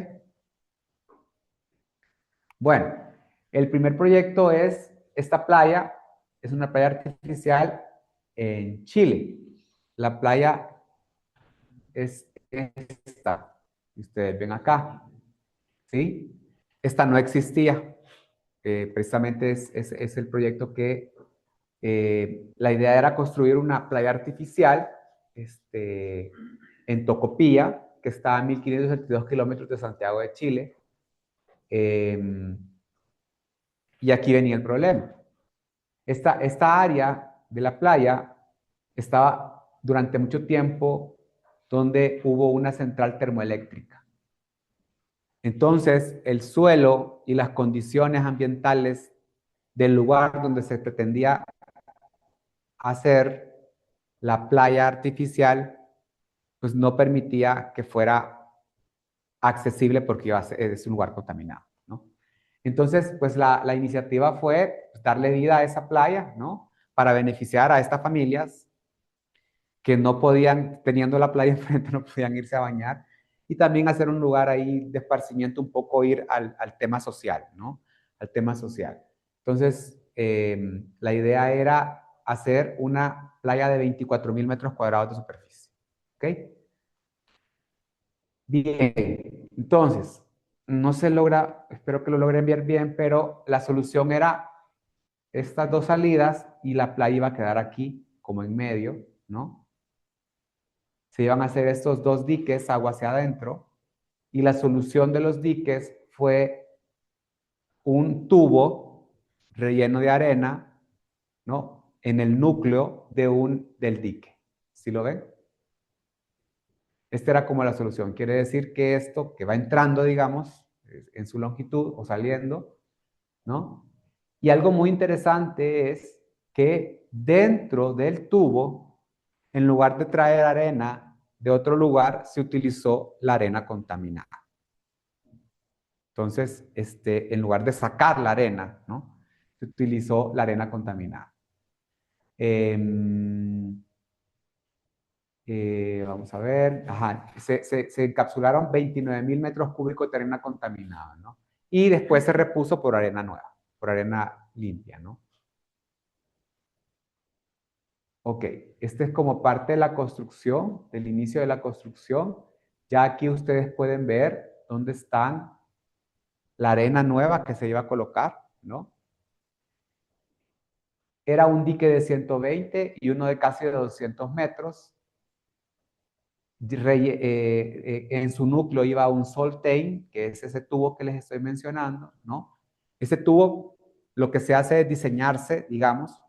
Bueno, el primer proyecto es esta playa, es una playa artificial en Chile. La playa es esta, que ustedes ven acá, ¿sí? Esta no existía, precisamente es el proyecto que la idea era construir una playa artificial en Tocopilla, que está a 1572 kilómetros de Santiago de Chile. Y aquí venía el problema. Esta área de la playa estaba durante mucho tiempo donde hubo una central termoeléctrica. Entonces, el suelo y las condiciones ambientales del lugar donde se pretendía hacer la playa artificial, pues no permitía que fuera accesible porque es un lugar contaminado, ¿no? Entonces, pues la iniciativa fue darle vida a esa playa, ¿no? Para beneficiar a estas familias que no podían, teniendo la playa enfrente, no podían irse a bañar, y también hacer un lugar ahí de esparcimiento, un poco ir al tema social, ¿no? Al tema social. Entonces, la idea era hacer una playa de 24,000 metros cuadrados de superficie, ¿ok? Bien, entonces, no se logra, espero que lo logren ver bien, pero la solución era estas dos salidas y la playa iba a quedar aquí, como en medio, ¿no? Se iban a hacer estos dos diques, agua hacia adentro, y la solución de los diques fue un tubo relleno de arena, ¿no? En el núcleo del dique. ¿Sí lo ven? Esta era como la solución. Quiere decir que esto que va entrando, digamos, en su longitud o saliendo, ¿no? Y algo muy interesante es que dentro del tubo, en lugar de traer arena de otro lugar, se utilizó la arena contaminada. Entonces, en lugar de sacar la arena, ¿no? Se utilizó la arena contaminada. Vamos a ver, ajá, se encapsularon 29,000 metros cúbicos de arena contaminada, ¿no? Y después se repuso por arena nueva, por arena limpia, ¿no? Ok, este es como parte de la construcción, del inicio de la construcción. Ya aquí ustedes pueden ver dónde están la arena nueva que se iba a colocar, ¿no? Era un dique de 120 y uno de casi de 200 metros. En su núcleo iba un soltain, que es ese tubo que les estoy mencionando, ¿no? Ese tubo, lo que se hace es diseñarse, digamos,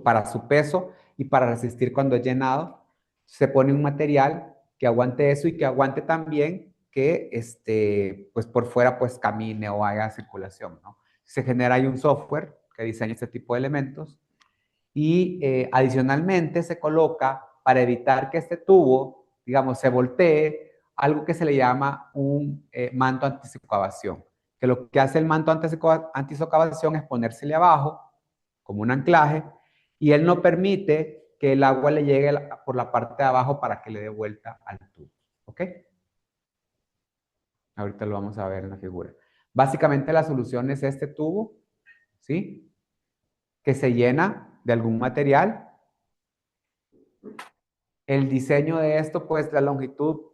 para su peso y para resistir cuando es llenado. Se pone un material que aguante eso y que aguante también que pues por fuera pues camine o haga circulación, ¿no? Se genera ahí un software que diseña este tipo de elementos y adicionalmente se coloca para evitar que este tubo, digamos, se voltee, algo que se le llama un manto antisocavación, que lo que hace el manto antisocavación es ponérsele abajo como un anclaje, y él no permite que el agua le llegue por la parte de abajo para que le dé vuelta al tubo. ¿Ok? Ahorita lo vamos a ver en la figura. Básicamente la solución es este tubo, ¿sí? Que se llena de algún material. El diseño de esto, pues la longitud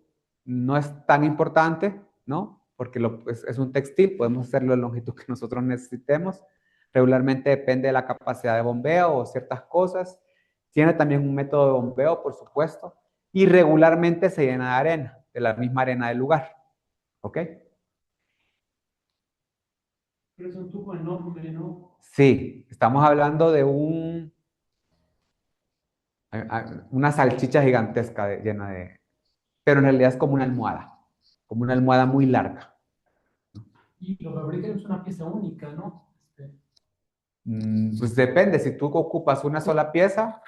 no es tan importante, ¿no? Porque es un textil, podemos hacerlo en la longitud que nosotros necesitemos. Regularmente depende de la capacidad de bombeo o ciertas cosas. Tiene también un método de bombeo, por supuesto. Y regularmente se llena de arena, de la misma arena del lugar. ¿Ok? Pero es un tubo enorme, ¿no? Sí, estamos hablando de una salchicha gigantesca llena de... Pero en realidad es como una almohada muy larga. Y lo fabrican es una pieza única, ¿no? Pues depende, si tú ocupas una sola pieza,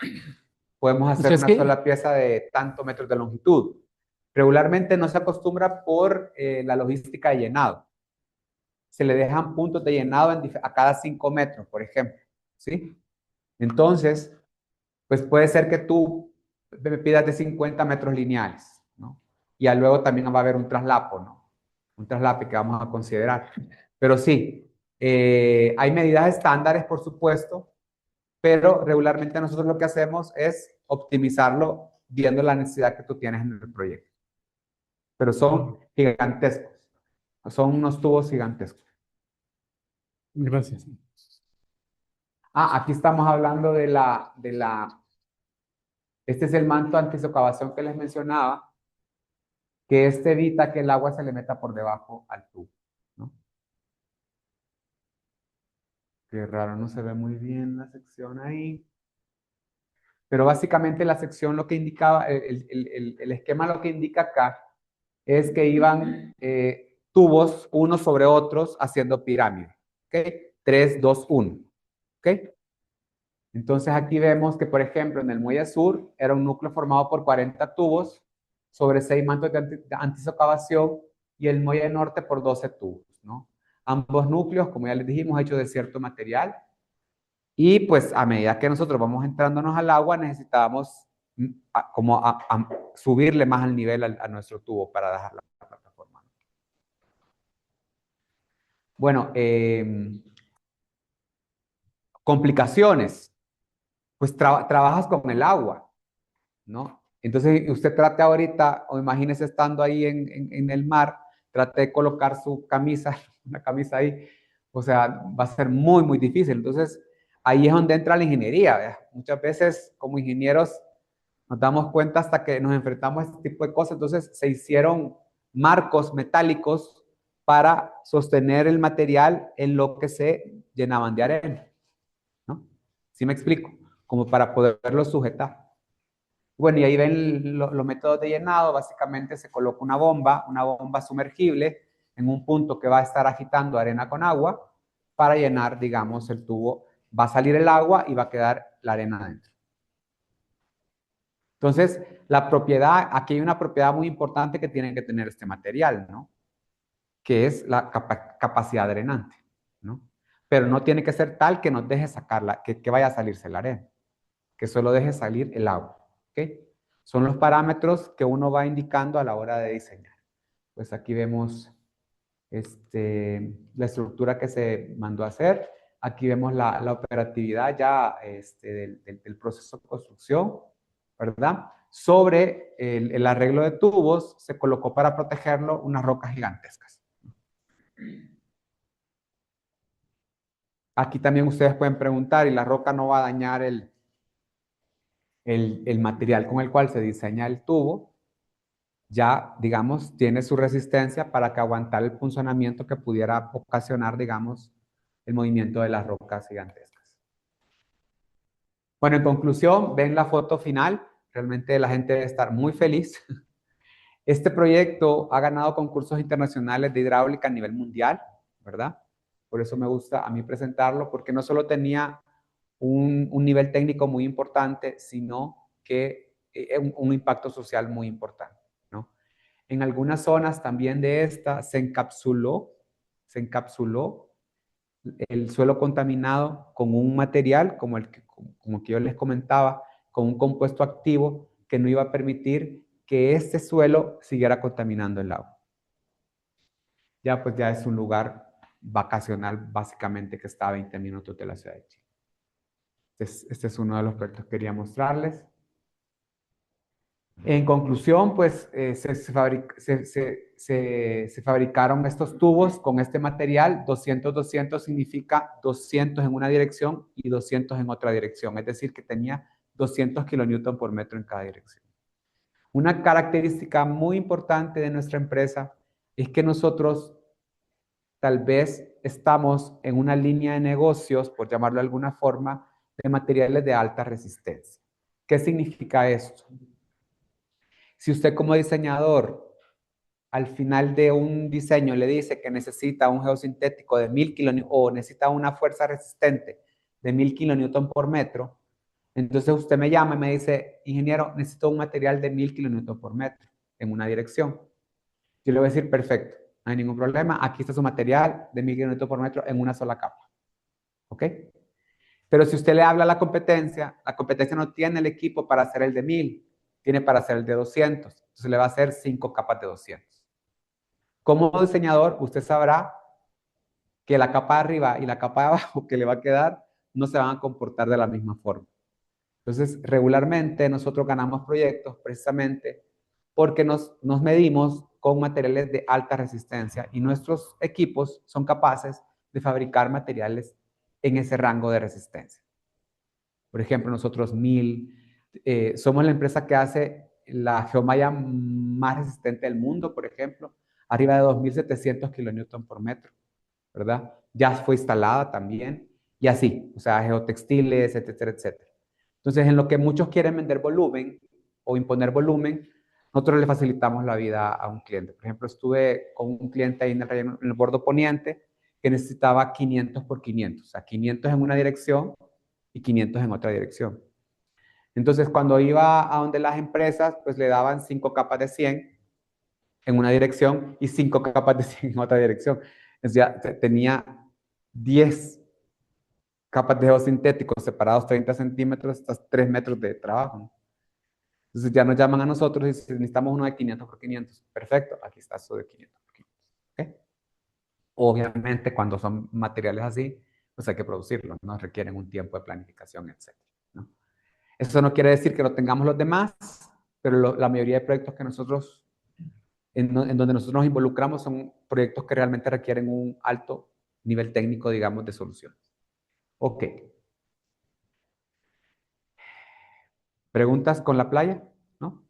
podemos hacer ¿Ustedes una qué? sola pieza de tantos metros de longitud. Regularmente no se acostumbra por la logística de llenado. Se le dejan puntos de llenado a cada 5 metros, por ejemplo, ¿sí? Entonces, pues puede ser que tú me pidas de 50 metros lineales, ¿no? Y ya luego también va a haber un traslapo, ¿no? Un traslape que vamos a considerar. Pero sí, hay medidas estándares, por supuesto, pero regularmente nosotros lo que hacemos es optimizarlo viendo la necesidad que tú tienes en el proyecto. Pero son gigantescos, son unos tubos gigantescos. Gracias. Aquí estamos hablando este es el manto antisocavación que les mencionaba, que este evita que el agua se le meta por debajo al tubo, ¿no? Qué raro, no se ve muy bien la sección ahí. Pero básicamente la sección lo que indicaba, el esquema lo que indica acá es que iban tubos unos sobre otros haciendo pirámide. ¿Ok? 3, 2, 1. ¿Ok? Entonces aquí vemos que, por ejemplo, en el muelle sur era un núcleo formado por 40 tubos sobre 6 mantos de antisocavación y el muelle norte por 12 tubos, ¿no? Ambos núcleos, como ya les dijimos, hechos de cierto material. Y pues a medida que nosotros vamos entrándonos al agua, necesitábamos subirle más al nivel a nuestro tubo para dejar la plataforma. Bueno, complicaciones. Pues trabajas con el agua, ¿no? Entonces usted trate ahorita, o imagínese estando ahí en el mar, trate de colocar su camisa, una camisa ahí, o sea, va a ser muy, muy difícil. Entonces, ahí es donde entra la ingeniería, ¿verdad? Muchas veces como ingenieros nos damos cuenta hasta que nos enfrentamos a este tipo de cosas. Entonces se hicieron marcos metálicos para sostener el material en lo que se llenaban de arena, ¿no? ¿Sí me explico? Como para poderlo sujetar. Bueno, y ahí ven los métodos de llenado. Básicamente se coloca una bomba sumergible en un punto que va a estar agitando arena con agua para llenar, digamos, el tubo. Va a salir el agua y va a quedar la arena adentro. Entonces, la propiedad, aquí hay una propiedad muy importante que tiene que tener este material, ¿no? Que es la capacidad drenante, ¿no? Pero no tiene que ser tal que nos deje sacarla, que vaya a salirse la arena, que solo deje salir el agua, ¿ok? Son los parámetros que uno va indicando a la hora de diseñar. Pues aquí vemos la estructura que se mandó a hacer. Aquí vemos la operatividad ya del proceso de construcción, ¿verdad? Sobre el arreglo de tubos se colocó para protegerlo unas rocas gigantescas. Aquí también ustedes pueden preguntar, ¿y la roca no va a dañar el material con el cual se diseña el tubo? Ya, digamos, tiene su resistencia para que aguantar el funcionamiento que pudiera ocasionar, digamos, el movimiento de las rocas gigantescas. Bueno, en conclusión, ven la foto final. Realmente la gente debe estar muy feliz. Este proyecto ha ganado concursos internacionales de hidráulica a nivel mundial, ¿verdad? Por eso me gusta a mí presentarlo, porque no solo tenía un nivel técnico muy importante, sino que un impacto social muy importante, ¿no? En algunas zonas también de esta se encapsuló el suelo contaminado con un material como que yo les comentaba, con un compuesto activo que no iba a permitir que este suelo siguiera contaminando el agua. Ya pues ya es un lugar vacacional básicamente que está a 20 minutos de la ciudad de Chile. Este es uno de los proyectos que quería mostrarles. En conclusión, pues se fabricaron estos tubos con este material. 200-200 significa 200 en una dirección y 200 en otra dirección. Es decir, que tenía 200 kilonewton por metro en cada dirección. Una característica muy importante de nuestra empresa es que nosotros tal vez estamos en una línea de negocios, por llamarlo de alguna forma, de materiales de alta resistencia. ¿Qué significa esto? Si usted como diseñador al final de un diseño le dice que necesita un geosintético de 1000 kilonewton o necesita una fuerza resistente de 1000 kilonewton por metro, entonces usted me llama y me dice, ingeniero, necesito un material de 1000 kilonewton por metro en una dirección. Yo le voy a decir, perfecto, no hay ningún problema, aquí está su material de 1000 kilonewton por metro en una sola capa. ¿Ok? Pero si usted le habla a la competencia no tiene el equipo para hacer el de 1000, tiene para hacer el de 200. Entonces le va a hacer 5 capas de 200. Como diseñador, usted sabrá que la capa de arriba y la capa de abajo que le va a quedar no se van a comportar de la misma forma. Entonces, regularmente nosotros ganamos proyectos precisamente porque nos medimos con materiales de alta resistencia y nuestros equipos son capaces de fabricar materiales en ese rango de resistencia. Por ejemplo, nosotros somos la empresa que hace la geomalla más resistente del mundo, por ejemplo, arriba de 2700 kilonewton por metro, ¿verdad? Ya fue instalada también, y así, o sea, geotextiles, etcétera, etcétera. Entonces, en lo que muchos quieren vender volumen o imponer volumen, nosotros le facilitamos la vida a un cliente. Por ejemplo, estuve con un cliente ahí en el bordo poniente que necesitaba 500 por 500, o sea, 500 en una dirección y 500 en otra dirección. Entonces, cuando iba a donde las empresas, pues le daban 5 capas de 100 en una dirección y 5 capas de 100 en otra dirección. Entonces ya tenía 10 capas de geosintéticos separados 30 centímetros, hasta 3 metros de trabajo. Entonces ya nos llaman a nosotros y dicen, necesitamos uno de 500 por 500. Perfecto, aquí está eso de 500 por 500. ¿Okay? Obviamente, cuando son materiales así, pues hay que producirlos, ¿no? Requieren un tiempo de planificación, etc. ¿no? Eso no quiere decir que no tengamos los demás, pero la mayoría de proyectos que nosotros, en donde nosotros nos involucramos, son proyectos que realmente requieren un alto nivel técnico, digamos, de soluciones. Ok. ¿Preguntas con la playa? ¿No?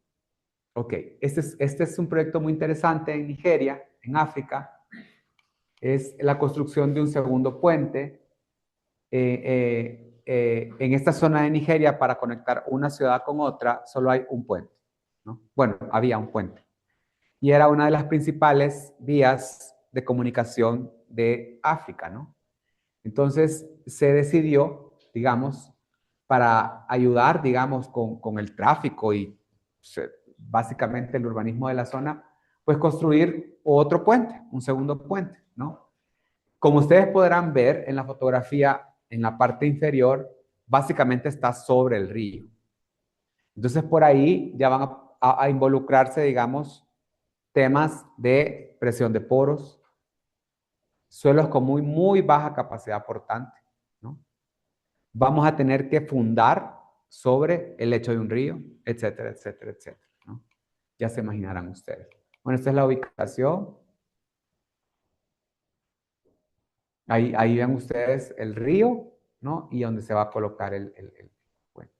Ok. Este es un proyecto muy interesante en Nigeria, en África. Es la construcción de un segundo puente. En esta zona de Nigeria, para conectar una ciudad con otra, solo hay un puente, ¿no? Bueno, había un puente. Y era una de las principales vías de comunicación de África, ¿no? Entonces, se decidió, digamos, para ayudar, digamos, con el tráfico y básicamente el urbanismo de la zona, pues construir otro puente, un segundo puente, ¿no? Como ustedes podrán ver en la fotografía, en la parte inferior, básicamente está sobre el río. Entonces, por ahí ya van a involucrarse, digamos, temas de presión de poros, suelos con muy baja capacidad portante, ¿no? Vamos a tener que fundar sobre el lecho de un río, etcétera, etcétera, etcétera, ¿no? Ya se imaginarán ustedes. Bueno, esta es la ubicación. Ahí ven ustedes el río, ¿no? Y donde se va a colocar el puente.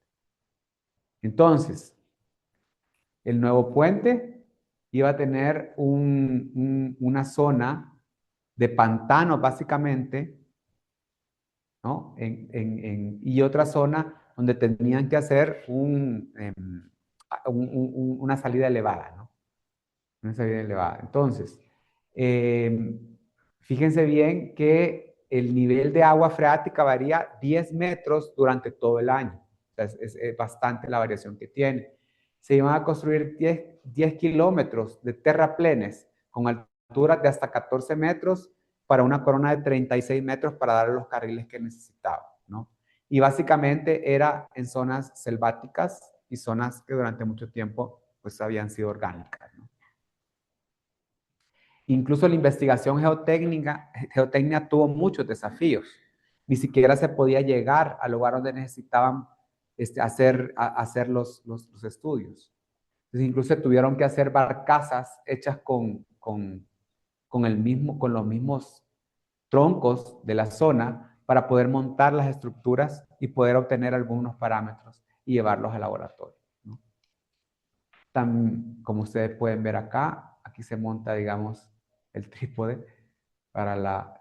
Entonces, el nuevo puente iba a tener una zona de pantano, básicamente, ¿no? Y otra zona donde tenían que hacer una salida elevada, ¿no? Una salida elevada. Entonces, fíjense bien que el nivel de agua freática varía 10 metros durante todo el año. O sea, es bastante la variación que tiene. Se iban a construir 10 kilómetros de terraplenes con alturas de hasta 14 metros para una corona de 36 metros para darle los carriles que necesitaba, ¿no? Y básicamente era en zonas selváticas y zonas que durante mucho tiempo pues habían sido orgánicas, ¿no? Incluso la investigación geotécnica tuvo muchos desafíos. Ni siquiera se podía llegar al lugar donde necesitaban hacer los estudios. Entonces, incluso tuvieron que hacer barcazas hechas con los mismos troncos de la zona para poder montar las estructuras y poder obtener algunos parámetros y llevarlos al laboratorio, ¿no? Como ustedes pueden ver acá, aquí se monta, digamos, el trípode para la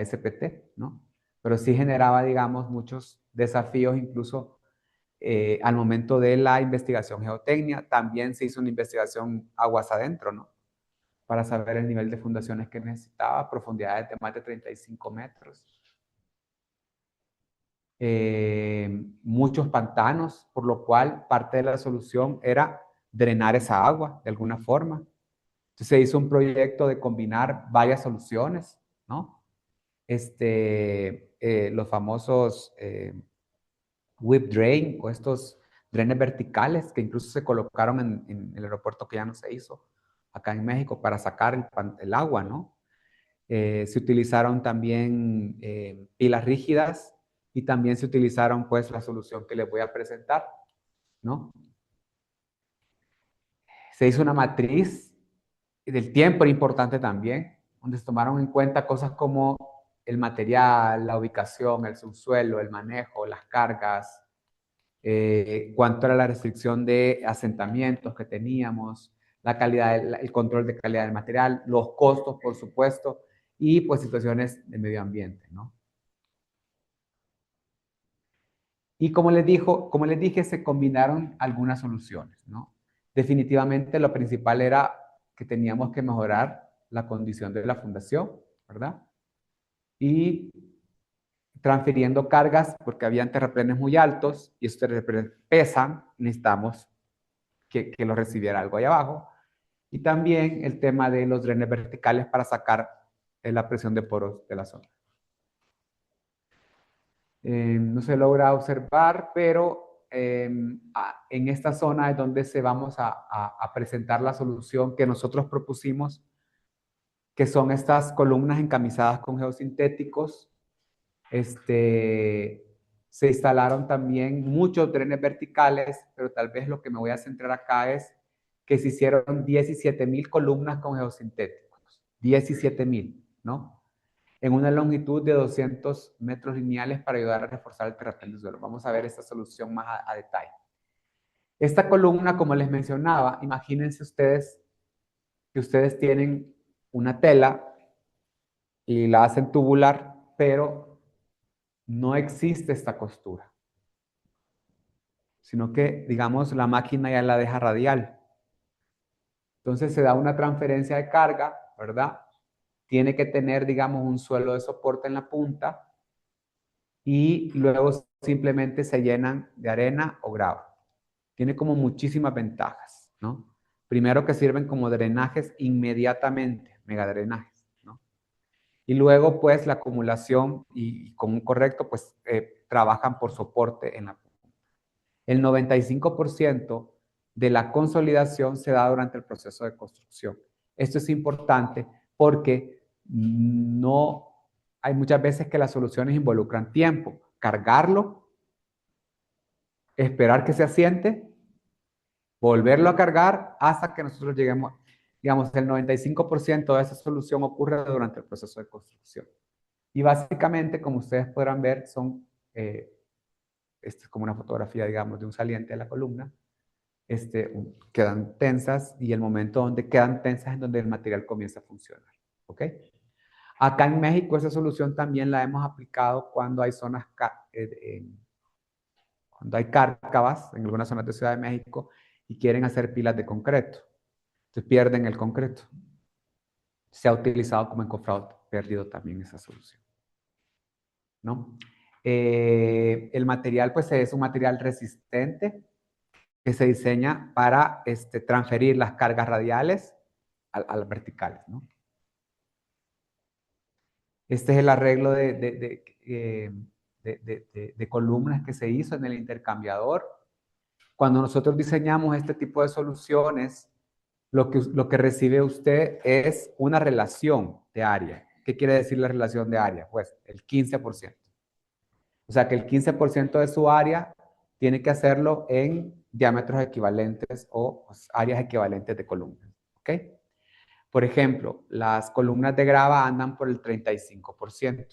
SPT, ¿no? Pero sí generaba, digamos, muchos desafíos, incluso al momento de la investigación geotecnia. También se hizo una investigación aguas adentro, ¿no? Para saber el nivel de fundaciones que necesitaba, profundidades de más de 35 metros. Muchos pantanos, por lo cual parte de la solución era drenar esa agua de alguna forma. Entonces se hizo un proyecto de combinar varias soluciones, ¿no? Los famosos whip drain o estos drenes verticales que incluso se colocaron en el aeropuerto que ya no se hizo acá en México para sacar el agua, ¿no? Se utilizaron también pilas rígidas y también se utilizaron pues la solución que les voy a presentar, ¿no? Se hizo una matriz del tiempo, era importante también, donde se tomaron en cuenta cosas como el material, la ubicación, el subsuelo, el manejo, las cargas, cuánto era la restricción de asentamientos que teníamos, la calidad, el control de calidad del material, los costos, por supuesto, y pues situaciones de medio ambiente, ¿no? Y como les dije, se combinaron algunas soluciones, ¿no? Definitivamente lo principal era que teníamos que mejorar la condición de la fundación, ¿verdad? Y transfiriendo cargas, porque habían terraplenes muy altos y esos terraplenes pesan, necesitamos que lo recibiera algo ahí abajo. Y también el tema de los drenes verticales para sacar la presión de poros de la zona. No se logra observar, pero en esta zona es donde vamos a presentar la solución que nosotros propusimos, que son estas columnas encamisadas con geosintéticos. Se instalaron también muchos drenes verticales, pero tal vez lo que me voy a centrar acá es que se hicieron 17,000 columnas con geosintéticos. 17,000, ¿no? En una longitud de 200 metros lineales para ayudar a reforzar el terraplén del suelo. Vamos a ver esta solución más a detalle. Esta columna, como les mencionaba, imagínense ustedes que ustedes tienen una tela y la hacen tubular, pero no existe esta costura, sino que, digamos, la máquina ya la deja radial. Entonces se da una transferencia de carga, ¿verdad? Tiene que tener, digamos, un suelo de soporte en la punta y luego simplemente se llenan de arena o grava. Tiene como muchísimas ventajas, ¿no? Primero que sirven como drenajes inmediatamente, megadrenajes, ¿no? Y luego, pues, la acumulación y con un correcto, pues, trabajan por soporte en la punta. El 95% de la consolidación se da durante el proceso de construcción. Esto es importante porque no hay muchas veces que las soluciones involucran tiempo. Cargarlo, esperar que se asiente, volverlo a cargar hasta que nosotros lleguemos, digamos, el 95% de esa solución ocurre durante el proceso de construcción. Y básicamente, como ustedes podrán ver, esta es como una fotografía, digamos, de un saliente de la columna. Quedan tensas y el momento donde quedan tensas es donde el material comienza a funcionar. ¿Ok? Acá en México esa solución también la hemos aplicado cuando hay zonas, cuando hay cárcavas en algunas zonas de Ciudad de México y quieren hacer pilas de concreto. Entonces pierden el concreto. Se ha utilizado como encofrado perdido también esa solución, ¿no? El material pues es un material resistente que se diseña para transferir las cargas radiales a las verticales, ¿no? Este es el arreglo de columnas que se hizo en el intercambiador. Cuando nosotros diseñamos este tipo de soluciones, lo que recibe usted es una relación de área. ¿Qué quiere decir la relación de área? Pues el 15%. O sea que el 15% de su área tiene que hacerlo en diámetros equivalentes o pues, áreas equivalentes de columnas. ¿Ok? Por ejemplo, las columnas de grava andan por el 35%.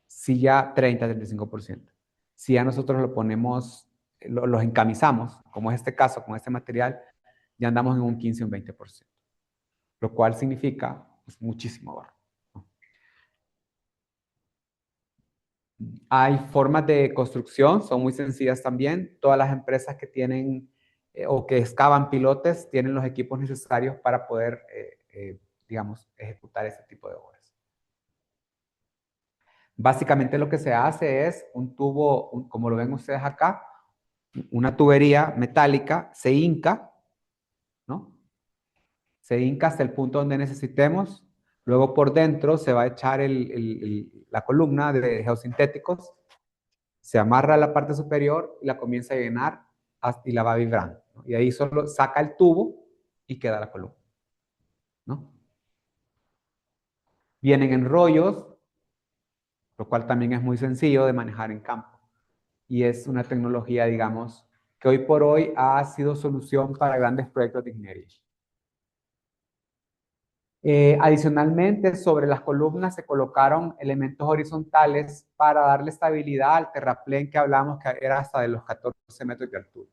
Si ya 30-35%. Si ya nosotros lo ponemos, los encamisamos, como es este caso, con este material, ya andamos en un 15 o un 20%. Lo cual significa pues, muchísimo ahorro. Hay formas de construcción, son muy sencillas también. Todas las empresas que tienen o que excavan pilotes tienen los equipos necesarios para poder, digamos, ejecutar ese tipo de obras. Básicamente lo que se hace es un tubo, como lo ven ustedes acá, una tubería metálica, se hinca, ¿no? Se hinca hasta el punto donde necesitemos. Luego por dentro se va a echar la columna de geosintéticos, se amarra a la parte superior y la comienza a llenar y la va vibrando, ¿no? Y ahí solo saca el tubo y queda la columna, ¿no? Vienen en rollos, lo cual también es muy sencillo de manejar en campo. Y es una tecnología, digamos, que hoy por hoy ha sido solución para grandes proyectos de ingeniería. Adicionalmente, sobre las columnas se colocaron elementos horizontales para darle estabilidad al terraplén que hablamos que era hasta de los 14 metros de altura.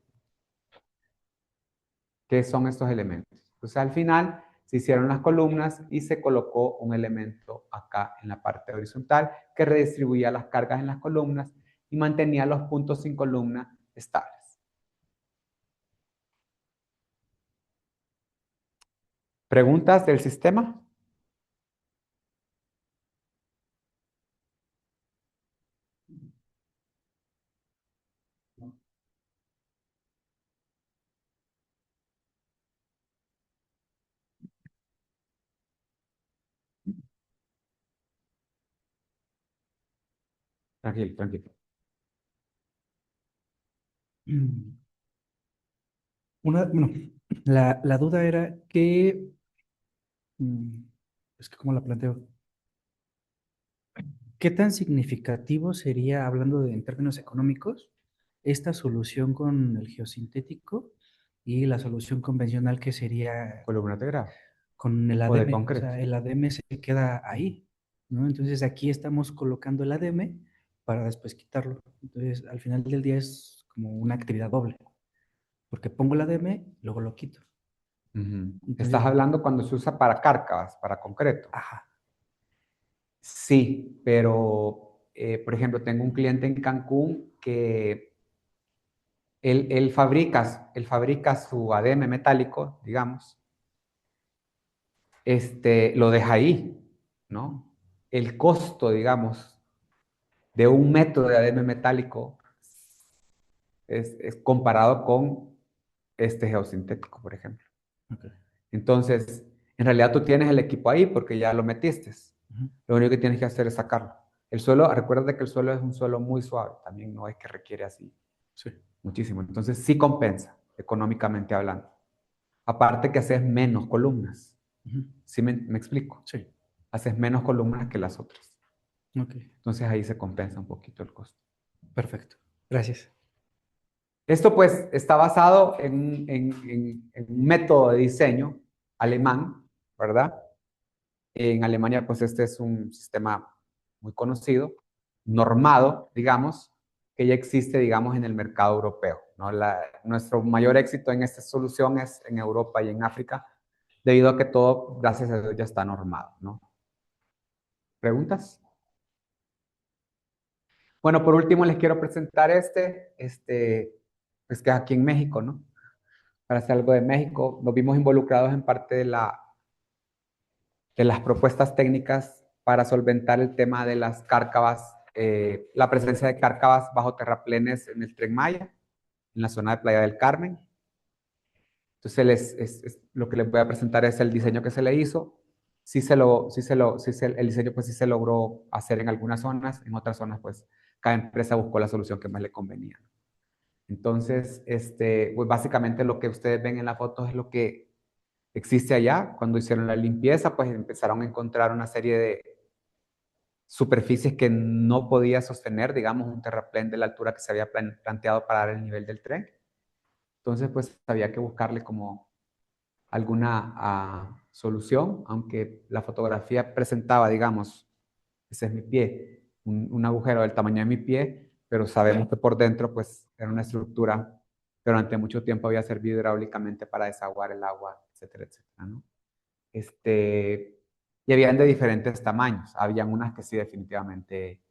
¿Qué son estos elementos? Entonces, al final se hicieron las columnas y se colocó un elemento acá en la parte horizontal que redistribuía las cargas en las columnas y mantenía los puntos sin columna estables. ¿Preguntas del sistema? Tranquilo, tranquilo. Bueno, la duda era que, es que cómo la planteo, ¿qué tan significativo sería, hablando en términos económicos, esta solución con el geosintético y la solución convencional que sería Columna de grava con el o de ADM? O concreto. sea, el ADM se queda ahí, ¿no? Entonces aquí estamos colocando el ADM para después quitarlo. Entonces, al final del día es como una actividad doble, porque pongo el ADM, luego lo quito. Entonces, Estás hablando cuando se usa para cárcavas, para concreto. ajá, Sí, pero, por ejemplo, tengo un cliente en Cancún que él fabrica su ADM metálico, digamos, lo deja ahí, ¿no? El costo, digamos, de 1 metro de ADM metálico es comparado con este geosintético, por ejemplo. ok. Entonces, en realidad tú tienes el equipo ahí porque ya lo metiste. Ujú. Lo único que tienes que hacer es sacarlo. El suelo, recuerda que el suelo es un suelo muy suave, también no es que requiere así Sí. muchísimo. Entonces sí compensa, económicamente hablando. Aparte que haces menos columnas. Ujú. ¿Sí me explico? Sí, Haces menos columnas que las otras. ok, Entonces ahí se compensa un poquito el costo. perfecto. Gracias. Esto pues está basado en un método de diseño alemán, ¿verdad? En Alemania pues este es un sistema muy conocido, normado, digamos, que ya existe, digamos, en el mercado europeo, ¿no? Nuestro mayor éxito en esta solución es en Europa y en África, debido a que todo, gracias a Dios, ya está normado, ¿no? ¿Preguntas? Bueno, por último les quiero presentar pues que es aquí en México, ¿no? Para hacer algo de México, nos vimos involucrados en parte de las propuestas técnicas para solventar el tema de las cárcavas, la presencia de cárcavas bajo terraplenes en el Tren Maya, en la zona de Playa del Carmen. Entonces, lo que les voy a presentar es el diseño que se le hizo. el diseño pues sí se logró hacer en algunas zonas, en otras zonas pues cada empresa buscó la solución que más le convenía. Entonces, pues básicamente lo que ustedes ven en la foto es lo que existe allá. Cuando hicieron la limpieza, pues empezaron a encontrar una serie de superficies que no podía sostener, digamos, un terraplén de la altura que se había planteado para dar el nivel del tren. Entonces, pues había que buscarle como alguna solución, aunque la fotografía presentaba, digamos, ese es mi pie, un agujero del tamaño de mi pie, pero sabemos que por dentro, pues, era una estructura que durante mucho tiempo había servido hidráulicamente para desaguar el agua, etcétera, etcétera, ¿no? Y habían de diferentes tamaños. Habían unas que sí definitivamente,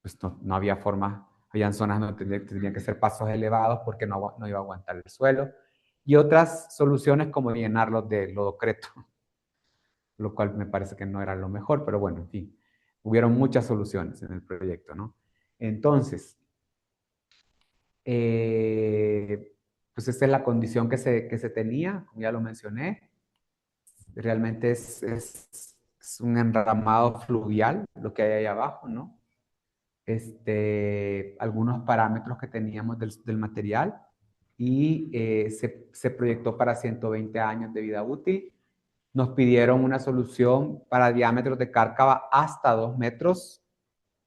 pues no había forma. Habían zonas donde tenían que ser pasos elevados porque no iba a aguantar el suelo. Y otras soluciones como llenarlos de lodocreto, lo cual me parece que no era lo mejor, pero bueno, en fin, hubieron muchas soluciones en el proyecto, ¿no? Entonces, pues esta es la condición que se tenía, como ya lo mencioné. Realmente es un enramado fluvial lo que hay ahí abajo, ¿no? Algunos parámetros que teníamos del material y se proyectó para 120 años de vida útil. Nos pidieron una solución para diámetros de cárcava hasta 2 metros,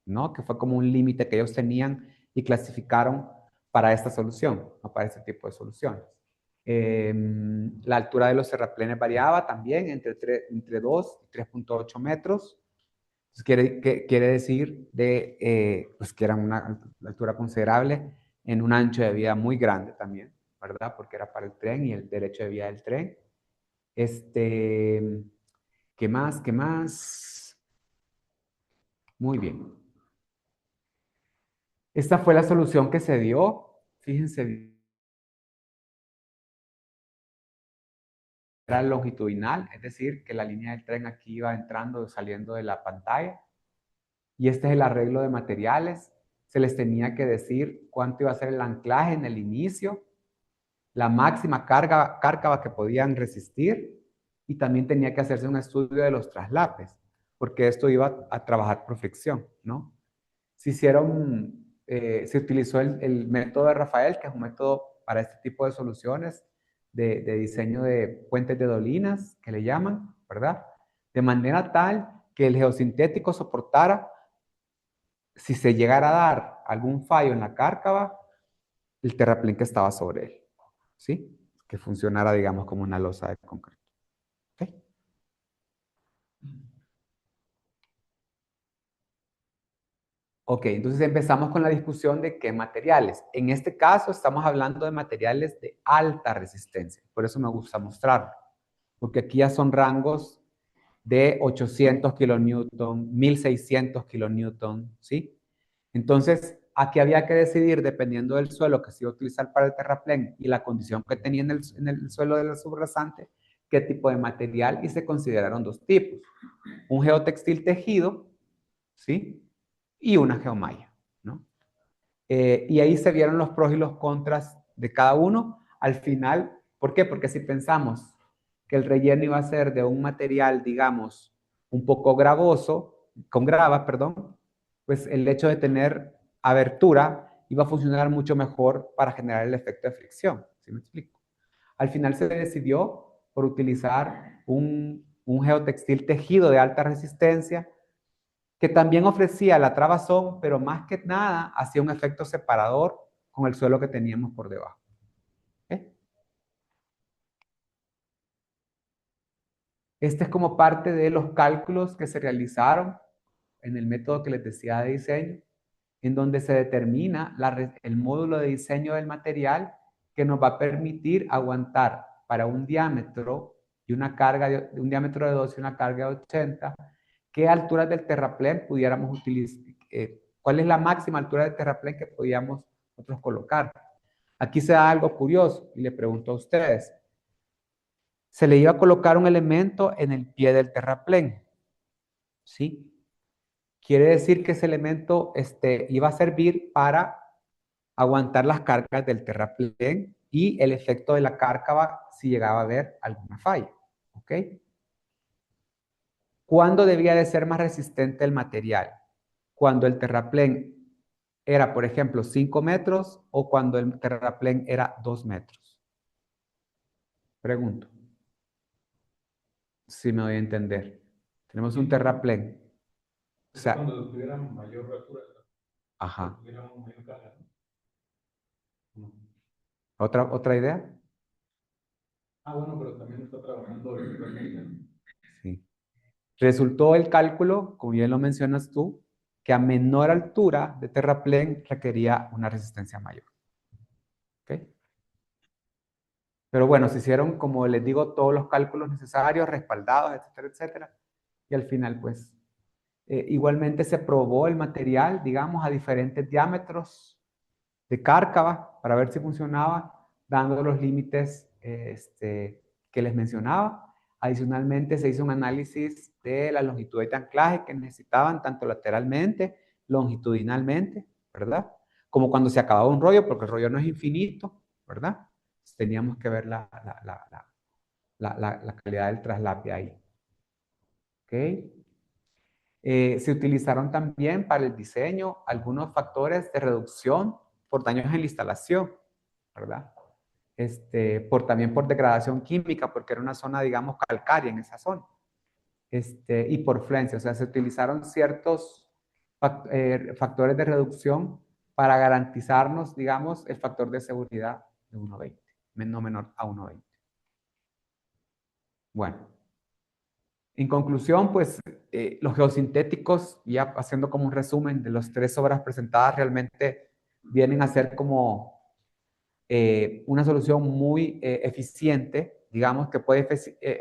¿no? Que fue como un límite que ellos tenían y clasificaron para esta solución, no para este tipo de soluciones. La altura de los terraplenes variaba también entre 2 y 3.8 metros. Entonces, quiere decir pues que era una altura considerable en un ancho de vía muy grande también, ¿verdad? Porque era para el tren y el derecho de vía del tren. ¿Qué más? ¿Qué más? Muy bien. Esta fue la solución que se dio. Fíjense, era longitudinal, es decir, que la línea del tren aquí iba entrando o saliendo de la pantalla. Y este es el arreglo de materiales. Se les tenía que decir cuánto iba a ser el anclaje en el inicio, la máxima cárcava que podían resistir, y también tenía que hacerse un estudio de los traslapes, porque esto iba a trabajar por fricción, ¿no? Se utilizó el método de Rafael, que es un método para este tipo de soluciones de diseño de puentes de dolinas, que le llaman, ¿verdad? De manera tal que el geosintético soportara, si se llegara a dar algún fallo en la cárcava, el terraplén que estaba sobre él, ¿sí? Que funcionara, digamos, como una losa de concreto. ¿Ok? Ok, entonces empezamos con la discusión de qué materiales. En este caso estamos hablando de materiales de alta resistencia. Por eso me gusta mostrarlo. Porque aquí ya son rangos de 800 kilonewton, 1600 kilonewton, ¿sí? Entonces, aquí había que decidir, dependiendo del suelo que se iba a utilizar para el terraplén y la condición que tenía en el suelo del subrasante, qué tipo de material, y se consideraron dos tipos. Un geotextil tejido, ¿sí? Y una geomalla, ¿no? Y ahí se vieron los pros y los contras de cada uno. Al final, ¿por qué? Porque si pensamos que el relleno iba a ser de un material, digamos, un poco gravoso, con grava, perdón, pues el hecho de tener abertura iba a funcionar mucho mejor para generar el efecto de fricción. ¿Sí me explico? Al final se decidió por utilizar un geotextil tejido de alta resistencia que también ofrecía la trabazón, pero más que nada hacía un efecto separador con el suelo que teníamos por debajo. ¿Okay? Este es como parte de los cálculos que se realizaron en el método que les decía de diseño, en donde se determina el módulo de diseño del material que nos va a permitir aguantar para un diámetro y una carga de un diámetro de 12 y una carga de 80, qué alturas del terraplén pudiéramos utilizar, cuál es la máxima altura del terraplén que podíamos nosotros colocar. Aquí se da algo curioso y le pregunto a ustedes, se le iba a colocar un elemento en el pie del terraplén, ¿sí? Quiere decir que ese elemento iba a servir para aguantar las cargas del terraplén y el efecto de la cárcava si llegaba a haber alguna falla. ¿Ok? ¿Cuándo debía de ser más resistente el material? Cuando el terraplén era, por ejemplo, 5 metros o cuando el terraplén era 2 metros. Pregunto, si me doy a entender. Tenemos un terraplén. O sea, cuando tuviéramos mayor altura, ajá. tuviéramos mayor carga, ¿no? ¿Otra idea? Ah, bueno, pero también está trabajando el terraplén, ¿no? Sí. Resultó el cálculo, como bien lo mencionas tú, que a menor altura de terraplén requería una resistencia mayor. ¿Ok? Pero bueno, se hicieron, como les digo, todos los cálculos necesarios, respaldados, etcétera, etcétera. Y al final, pues, igualmente se probó el material, digamos, a diferentes diámetros de cárcava para ver si funcionaba, dando los límites que les mencionaba. Adicionalmente, se hizo un análisis de la longitud de anclaje que necesitaban tanto lateralmente, longitudinalmente, ¿verdad? Como cuando se acababa un rollo, porque el rollo no es infinito, ¿verdad? Teníamos que ver la calidad del traslape ahí. ¿Ok? Se utilizaron también para el diseño algunos factores de reducción por daños en la instalación, ¿verdad? También por degradación química, porque era una zona, digamos, calcárea en esa zona. Y por fluencia, o sea, se utilizaron ciertos factores de reducción para garantizarnos, digamos, el factor de seguridad de 1,20, no menor a 1,20. Bueno, en conclusión, pues los geosintéticos, ya haciendo como un resumen de las 3 obras presentadas, realmente vienen a ser como una solución muy eficiente, digamos, que puede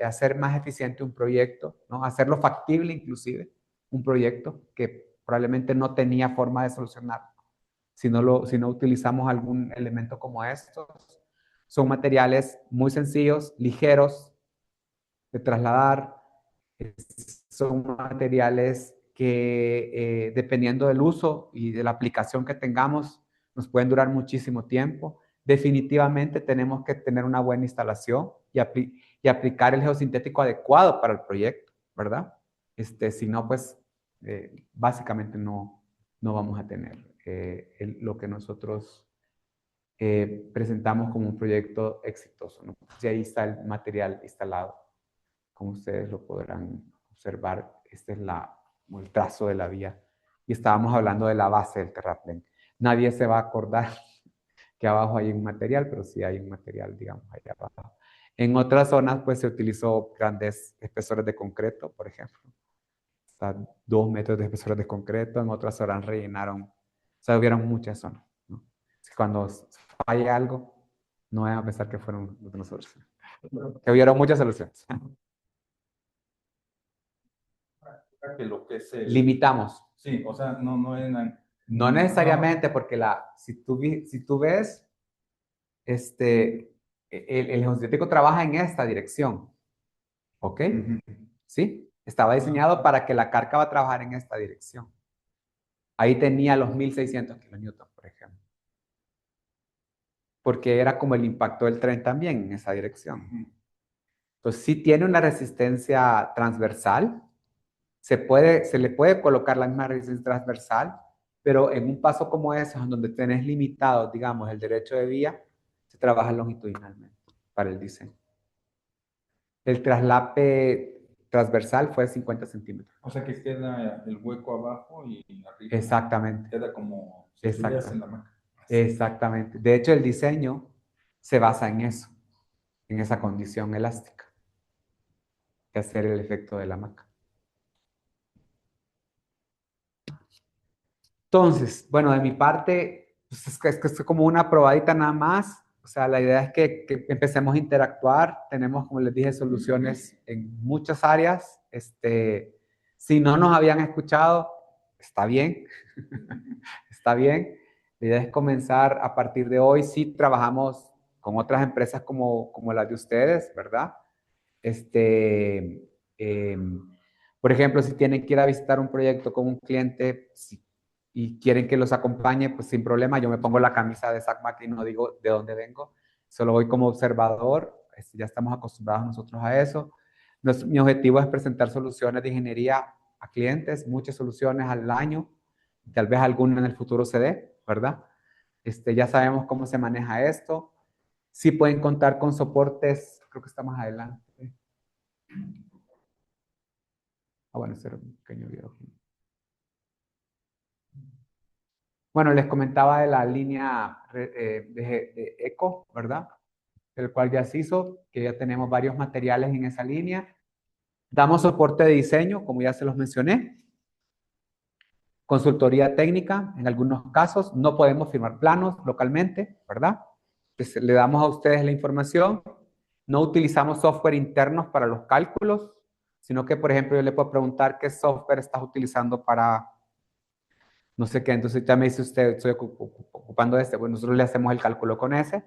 hacer más eficiente un proyecto, ¿no? Hacerlo factible inclusive, un proyecto que probablemente no tenía forma de solucionar si no utilizamos algún elemento como estos. Son materiales muy sencillos, ligeros de trasladar, son materiales que dependiendo del uso y de la aplicación que tengamos, nos pueden durar muchísimo tiempo. Definitivamente tenemos que tener una buena instalación y aplicar el geosintético adecuado para el proyecto, ¿verdad? Si no, pues básicamente no vamos a tener lo que nosotros presentamos como un proyecto exitoso, ¿no? Y ahí está el material instalado, como ustedes lo podrán observar. Este es el trazo de la vía. Y estábamos hablando de la base del terraplén. Nadie se va a acordar que abajo hay un material, pero sí hay un material, digamos, allá abajo. En otras zonas, pues se utilizó grandes espesores de concreto, por ejemplo. Hasta 2 metros de espesores de concreto. En otras zonas rellenaron. O sea, hubieron muchas zonas, ¿no? Cuando falla algo, no es a pensar que fueron de nosotros. Que hubieron muchas soluciones. Que lo que se Limitamos. Sí, o sea, no es... No necesariamente, porque si tú ves, el geosintético trabaja en esta dirección, ¿ok? ¿Sí? Estaba diseñado para que la carga va a trabajar en esta dirección. Ahí tenía los 1600 kilonewton, por ejemplo. Porque era como el impacto del tren también en esa dirección. Entonces, sí tiene una resistencia transversal. Se le puede colocar la misma resistencia transversal, pero en un paso como ese, en donde tenés limitado, digamos, el derecho de vía, se trabaja longitudinalmente para el diseño. El traslape transversal fue 50 centímetros. O sea, que queda el hueco abajo y arriba. Exactamente. Queda como si estuvieras en la maca. Exactamente. De hecho, el diseño se basa en eso, en esa condición elástica, de hacer el efecto de la hamaca. Entonces, bueno, de mi parte, pues es que es como una probadita nada más. O sea, la idea es que empecemos a interactuar. Tenemos, como les dije, soluciones en muchas áreas. Si no nos habían escuchado, está bien. Está bien. La idea es comenzar a partir de hoy. Sí, trabajamos con otras empresas como las de ustedes, ¿verdad? Por ejemplo, si tienen que ir a visitar un proyecto con un cliente y quieren que los acompañe, pues sin problema, yo me pongo la camisa de SACMAC y no digo de dónde vengo, solo voy como observador. Ya estamos acostumbrados nosotros a eso. Mi objetivo es presentar soluciones de ingeniería a clientes, muchas soluciones al año, tal vez alguna en el futuro se dé, ¿verdad? Ya sabemos cómo se maneja esto. Sí pueden contar con soportes, creo que está más adelante. Bueno, ese era un pequeño video. Bueno, les comentaba de la línea de Eco, ¿verdad? El cual ya se hizo, que ya tenemos varios materiales en esa línea. Damos soporte de diseño, como ya se los mencioné. Consultoría técnica, en algunos casos. No podemos firmar planos localmente, ¿verdad? Entonces, le damos a ustedes la información. No utilizamos software internos para los cálculos, sino que, por ejemplo, yo le puedo preguntar qué software estás utilizando para no sé qué. Entonces ya me dice usted, estoy ocupando este. Bueno, nosotros le hacemos el cálculo con ese,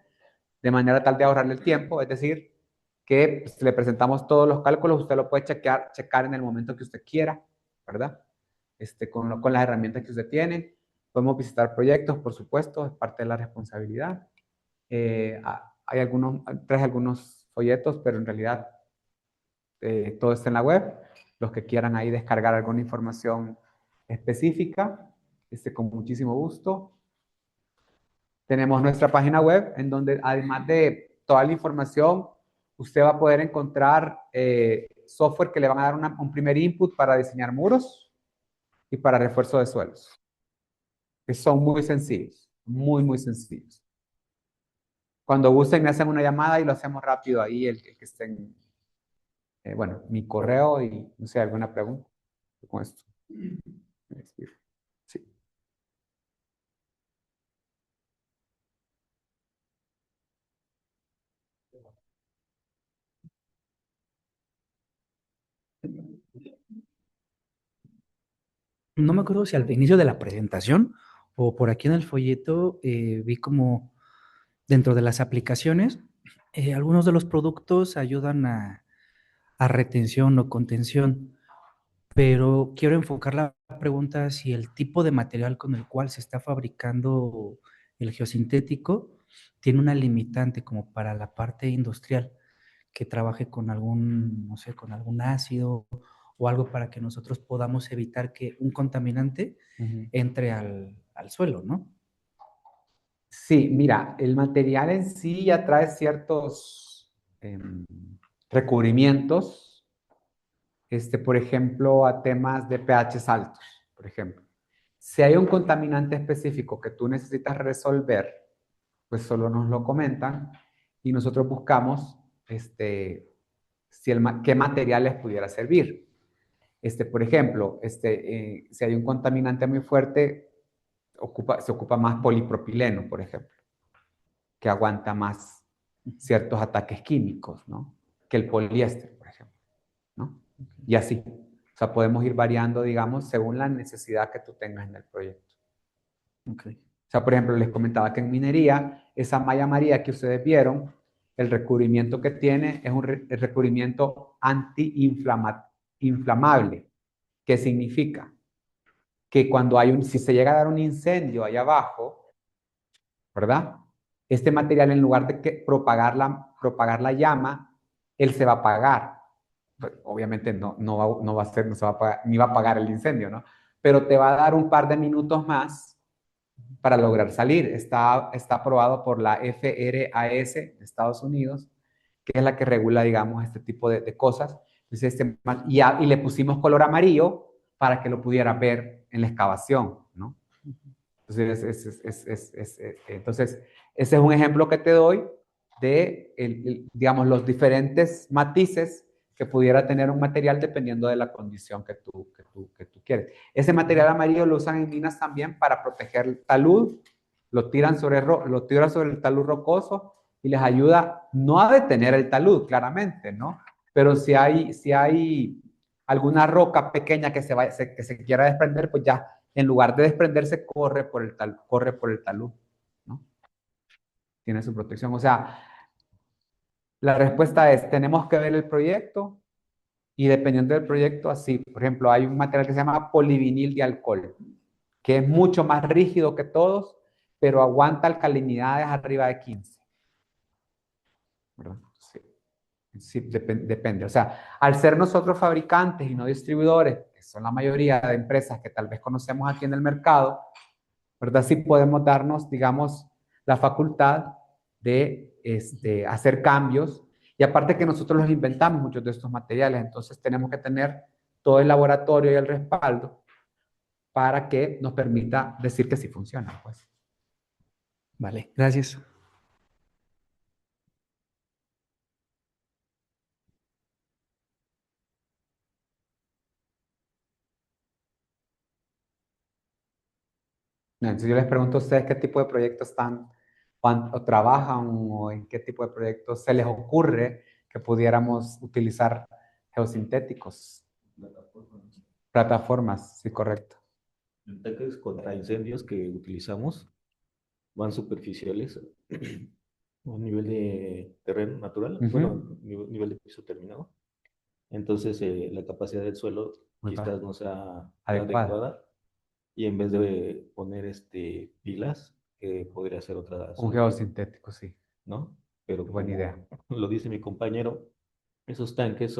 de manera tal de ahorrarle el tiempo. Es decir, que si le presentamos todos los cálculos, usted lo puede checar en el momento que usted quiera, ¿verdad? Con las herramientas que usted tiene. Podemos visitar proyectos, por supuesto, es parte de la responsabilidad. Traje algunos folletos, pero en realidad todo está en la web. Los que quieran ahí descargar alguna información específica, con muchísimo gusto. Tenemos nuestra página web en donde además de toda la información, usted va a poder encontrar software que le van a dar un primer input para diseñar muros y para refuerzo de suelos, que son muy sencillos, muy, muy sencillos. Cuando gusten me hacen una llamada y lo hacemos rápido ahí, el que esté en, bueno, mi correo y no sé, alguna pregunta con esto. Sí. No me acuerdo si al inicio de la presentación o por aquí en el folleto vi como dentro de las aplicaciones, algunos de los productos ayudan a retención o contención, pero quiero enfocar la pregunta si el tipo de material con el cual se está fabricando el geosintético tiene una limitante como para la parte industrial, que trabaje con algún, no sé, con algún ácido o algo para que nosotros podamos evitar que un contaminante entre al suelo, ¿no? Sí, mira, el material en sí ya trae ciertos recubrimientos, por ejemplo, a temas de pHs altos, por ejemplo. Si hay un contaminante específico que tú necesitas resolver, pues solo nos lo comentan y nosotros buscamos qué materiales pudiera servir. Por ejemplo, si hay un contaminante muy fuerte, se ocupa más polipropileno, por ejemplo, que aguanta más ciertos ataques químicos, ¿no? Que el poliéster, por ejemplo, ¿no? Y así. O sea, podemos ir variando, digamos, según la necesidad que tú tengas en el proyecto. Okay. O sea, por ejemplo, les comentaba que en minería, esa malla amarilla que ustedes vieron, el recubrimiento que tiene es el recubrimiento antiinflamable. ¿Qué significa? Que cuando si se llega a dar un incendio allá abajo, ¿verdad? Este material, en lugar de propagar la llama, él se va a apagar. Pues, obviamente no va a ser, no se va a apagar, ni va a apagar el incendio, ¿no? Pero te va a dar un par de minutos más para lograr salir. Está aprobado por la FRAS de Estados Unidos, que es la que regula, digamos, este tipo de cosas. Entonces, y le pusimos color amarillo para que lo pudiera ver en la excavación, ¿no? Entonces, ese es un ejemplo que te doy de, digamos, los diferentes matices que pudiera tener un material dependiendo de la condición que tú quieres. Ese material amarillo lo usan en minas también para proteger el talud, lo tiran sobre el talud rocoso y les ayuda no a detener el talud, claramente, ¿no? Pero si hay alguna roca pequeña que se quiera desprender, pues ya en lugar de desprenderse, corre por el talud, ¿no? Tiene su protección. O sea, la respuesta es, tenemos que ver el proyecto y dependiendo del proyecto, así. Por ejemplo, hay un material que se llama polivinil de alcohol, que es mucho más rígido que todos, pero aguanta alcalinidades arriba de 15. ¿Verdad? Sí. Sí, depende. O sea, al ser nosotros fabricantes y no distribuidores, que son la mayoría de empresas que tal vez conocemos aquí en el mercado, ¿verdad? Sí podemos darnos, digamos, la facultad de hacer cambios. Y aparte que nosotros los inventamos muchos de estos materiales, entonces tenemos que tener todo el laboratorio y el respaldo para que nos permita decir que sí funciona, pues. Vale, gracias. Entonces yo les pregunto a ustedes qué tipo de proyectos están o trabajan o en qué tipo de proyectos se les ocurre que pudiéramos utilizar geosintéticos. Plataformas, sí, correcto. Los ataques contra incendios que utilizamos van superficiales a nivel de terreno natural, bueno, nivel de piso terminado. Entonces, la capacidad del suelo quizás no sea adecuada y en vez de poner pilas, podría ser otra Un solución, geosintético, sí. ¿no? Pero Buena idea. lo dice mi compañero, esos tanques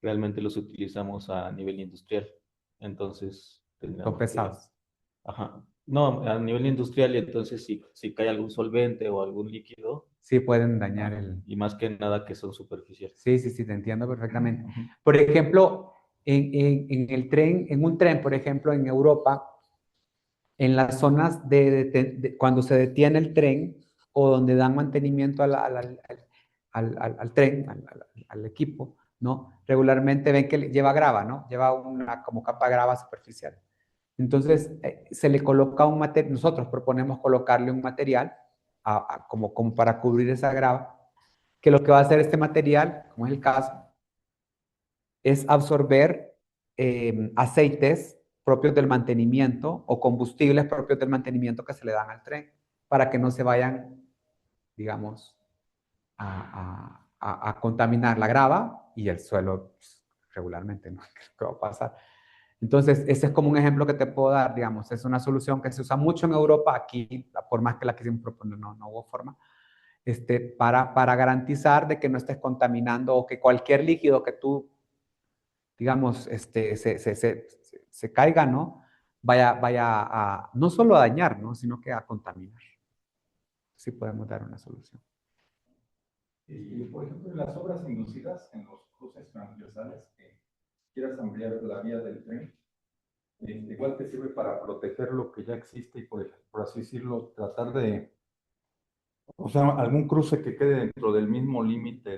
realmente los utilizamos a nivel industrial. Entonces, Son tendríamos pesados. ajá. No, a nivel industrial, y entonces si cae algún solvente o algún líquido, Sí, pueden dañar el... y más que nada que son superficiales. Sí, sí, sí, te entiendo perfectamente. Por ejemplo, en el tren, en un tren, por ejemplo, en Europa, en las zonas cuando se detiene el tren o donde dan mantenimiento al tren, al equipo, ¿no? Regularmente ven que lleva grava, ¿no? Lleva una como capa de grava superficial. Entonces, se le coloca un material, nosotros proponemos colocarle un material como para cubrir esa grava, que lo que va a hacer este material, como es el caso, es absorber aceites propios del mantenimiento o combustibles propios del mantenimiento que se le dan al tren para que no se vayan, digamos, a contaminar la grava y el suelo pues, regularmente, ¿no? ¿Qué va a pasar? Entonces, ese es como un ejemplo que te puedo dar, digamos, es una solución que se usa mucho en Europa, aquí, por más que la quisimos proponer, no hubo forma, para garantizar de que no estés contaminando o que cualquier líquido que tú digamos, se caiga, ¿no? Vaya a, no solo a dañar, ¿no? Sino que a contaminar. Sí podemos dar una solución. Por ejemplo, en las obras inducidas, en los cruces transversales, que quieras ampliar la vía del tren, igual te sirve para proteger lo que ya existe y, por así decirlo, tratar de, o sea, algún cruce que quede dentro del mismo límite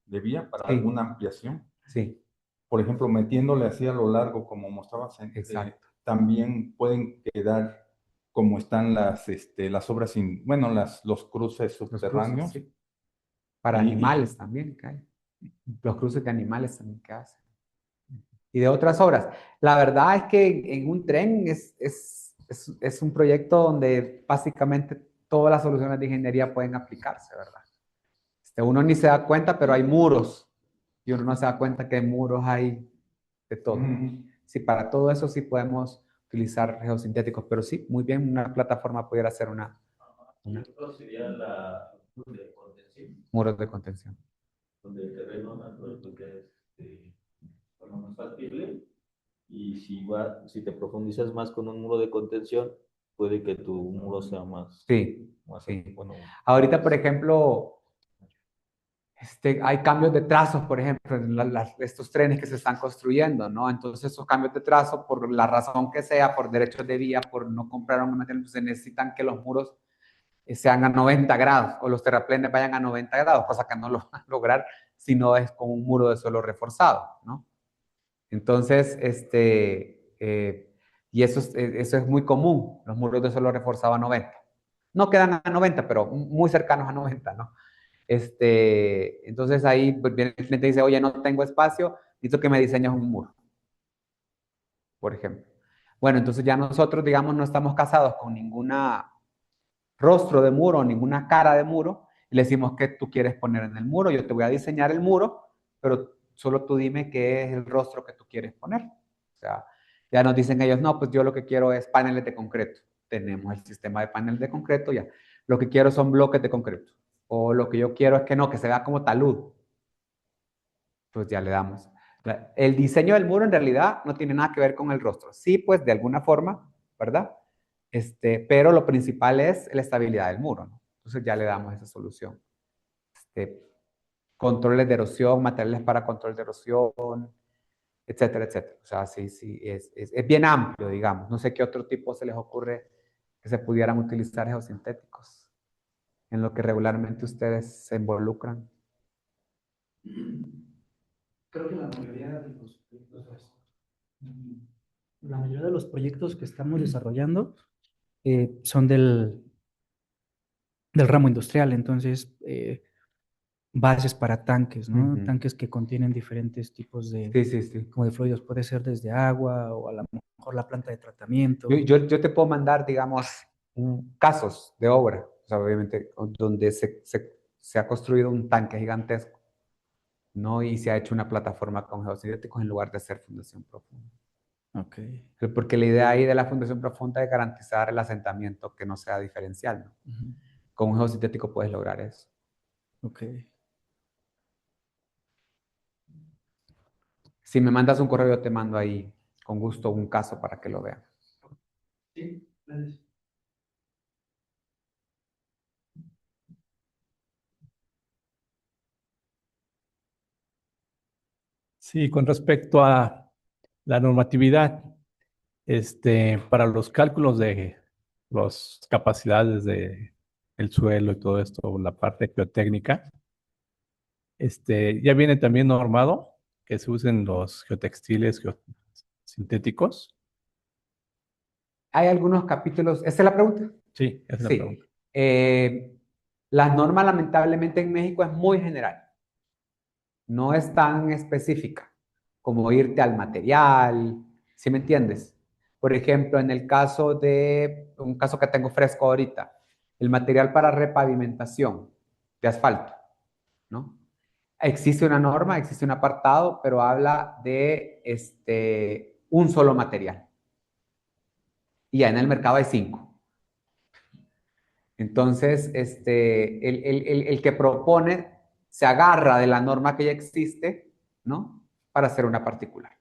de vía para Sí. alguna ampliación. Sí. Por ejemplo, metiéndole así a lo largo, como mostrabas, Exacto. también pueden quedar como están las obras, bueno, los cruces subterráneos. Sí. Para animales también, que hay. Los cruces de animales también que hacen. Y de otras obras. La verdad es que en un tren es un proyecto donde básicamente todas las soluciones de ingeniería pueden aplicarse, ¿verdad? Uno ni se da cuenta, pero hay muros. Y uno no se da cuenta que hay muros hay de todo. Sí, para todo eso sí podemos utilizar geosintéticos, pero sí, muy bien, una plataforma pudiera ser Otro sería la de contención, muros de contención. donde el terreno natural es lo más factible. Y si te profundizas más con un muro de contención, puede que tu muro sea más... Sí, más sí. bueno, ahorita, por ejemplo, hay cambios de trazos, por ejemplo, en estos trenes que se están construyendo, ¿no? Entonces, esos cambios de trazo, por la razón que sea, por derechos de vía, por no comprar un material, pues se necesitan que los muros sean a 90 grados o los terraplenes vayan a 90 grados, cosa que no lo van a lograr si no es con un muro de suelo reforzado, ¿no? Entonces, y eso es muy común, los muros de suelo reforzado a 90. No quedan a 90, pero muy cercanos a 90, ¿no? Entonces ahí pues, viene el cliente y dice, oye, no tengo espacio, necesito que me diseñes un muro, por ejemplo. Bueno, entonces ya nosotros, digamos, no estamos casados con ninguna rostro de muro, ninguna cara de muro, y le decimos que tú quieres poner en el muro, yo te voy a diseñar el muro, pero solo tú dime qué es el rostro que tú quieres poner. O sea, ya nos dicen ellos, no, pues yo lo que quiero es paneles de concreto. Tenemos el sistema de paneles de concreto ya. Lo que quiero son bloques de concreto. O lo que yo quiero es que no, que se vea como talud. pues ya le damos. El diseño del muro en realidad no tiene nada que ver con el rostro. Sí, pues de alguna forma, ¿verdad? Pero lo principal es la estabilidad del muro, ¿no? Entonces ya le damos esa solución. Controles de erosión, materiales para control de erosión, etcétera, etcétera. O sea, sí, es bien amplio, digamos. No sé qué otro tipo se les ocurre que se pudieran utilizar geosintéticos en lo que regularmente ustedes se involucran. Creo que la mayoría de los proyectos que estamos desarrollando son del ramo industrial, entonces bases para tanques, ¿no? Ujú. Tanques que contienen diferentes tipos de, Sí, sí, sí. como de fluidos, puede ser desde agua o a lo mejor la planta de tratamiento. Yo te puedo mandar, digamos, casos de obra, o sea, obviamente, donde se ha construido un tanque gigantesco, ¿no? Y se ha hecho una plataforma con geosintéticos en lugar de hacer fundación profunda. Ok. Porque la idea ahí de la fundación profunda es garantizar el asentamiento que no sea diferencial, ¿no? Ujú. Con un geosintético puedes lograr eso. Ok. Si me mandas un correo, yo te mando ahí con gusto un caso para que lo vean. Sí, gracias. Sí, con respecto a la normatividad, para los cálculos de las capacidades de el suelo y todo esto, la parte geotécnica, ya viene también normado que se usen los geotextiles sintéticos. Hay algunos capítulos, ¿esa es la pregunta? Sí, esa es la Sí. pregunta. La norma, lamentablemente, en México es muy general. No es tan específica como irte al material, ¿sí me entiendes? Por ejemplo, en el caso de, un caso que tengo fresco ahorita, el material para repavimentación de asfalto, ¿no? Existe una norma, existe un apartado, pero habla de un solo material. Y ya en el mercado hay 5. Entonces, el que propone se agarra de la norma que ya existe, ¿no? Para hacer una particular,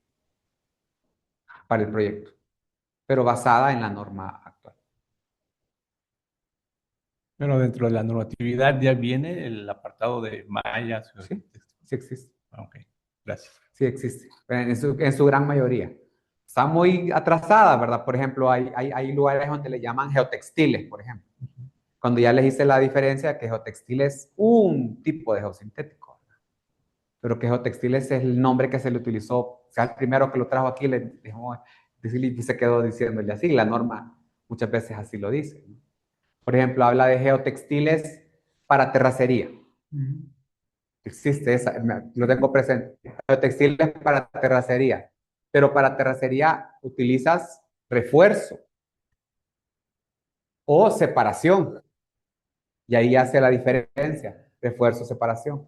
para el proyecto, pero basada en la norma actual. Pero dentro de la normatividad ya viene el apartado de mallas. Sí, sí existe. Ok, gracias. Sí existe, en su gran mayoría. Está muy atrasada, ¿verdad? Por ejemplo, hay lugares donde le llaman geotextiles, por ejemplo. Cuando ya les hice la diferencia que geotextil es un tipo de geosintético, ¿verdad? Pero que geotextiles es el nombre que se le utilizó, o sea, el primero que lo trajo aquí le dejó decirle y se quedó diciéndole así. La norma muchas veces así lo dice, ¿no? Por ejemplo, habla de geotextiles para terracería. Existe esa, lo tengo presente. Geotextiles para terracería. Pero para terracería utilizas refuerzo o separación. Y ahí hace la diferencia, refuerzo, separación.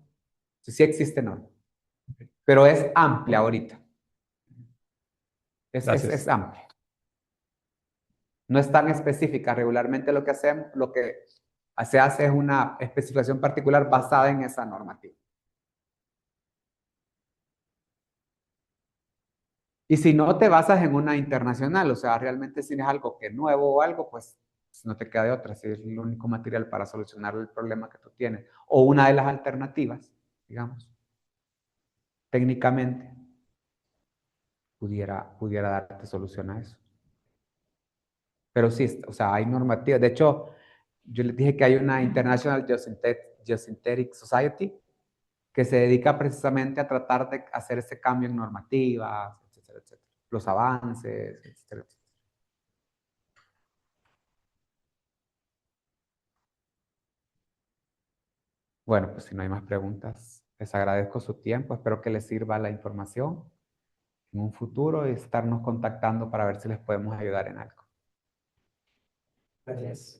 Entonces, sí existe norma, pero es amplia ahorita. Gracias. Es amplia. No es tan específica. Regularmente lo que hacemos, lo que se hace es una especificación particular basada en esa normativa. Y si no te basas en una internacional, o sea, realmente si es algo que es nuevo o algo, pues no te queda de otra, si es el único material para solucionar el problema que tú tienes. O una de las alternativas, digamos, técnicamente, pudiera darte solución a eso. Pero sí, o sea, hay normativas. De hecho, yo les dije que hay una International Geosynthetic Society que se dedica precisamente a tratar de hacer ese cambio en normativas, etcétera, etcétera. Los avances, etcétera, etcétera. Bueno, pues si no hay más preguntas, les agradezco su tiempo. Espero que les sirva la información en un futuro y estarnos contactando para ver si les podemos ayudar en algo. Gracias.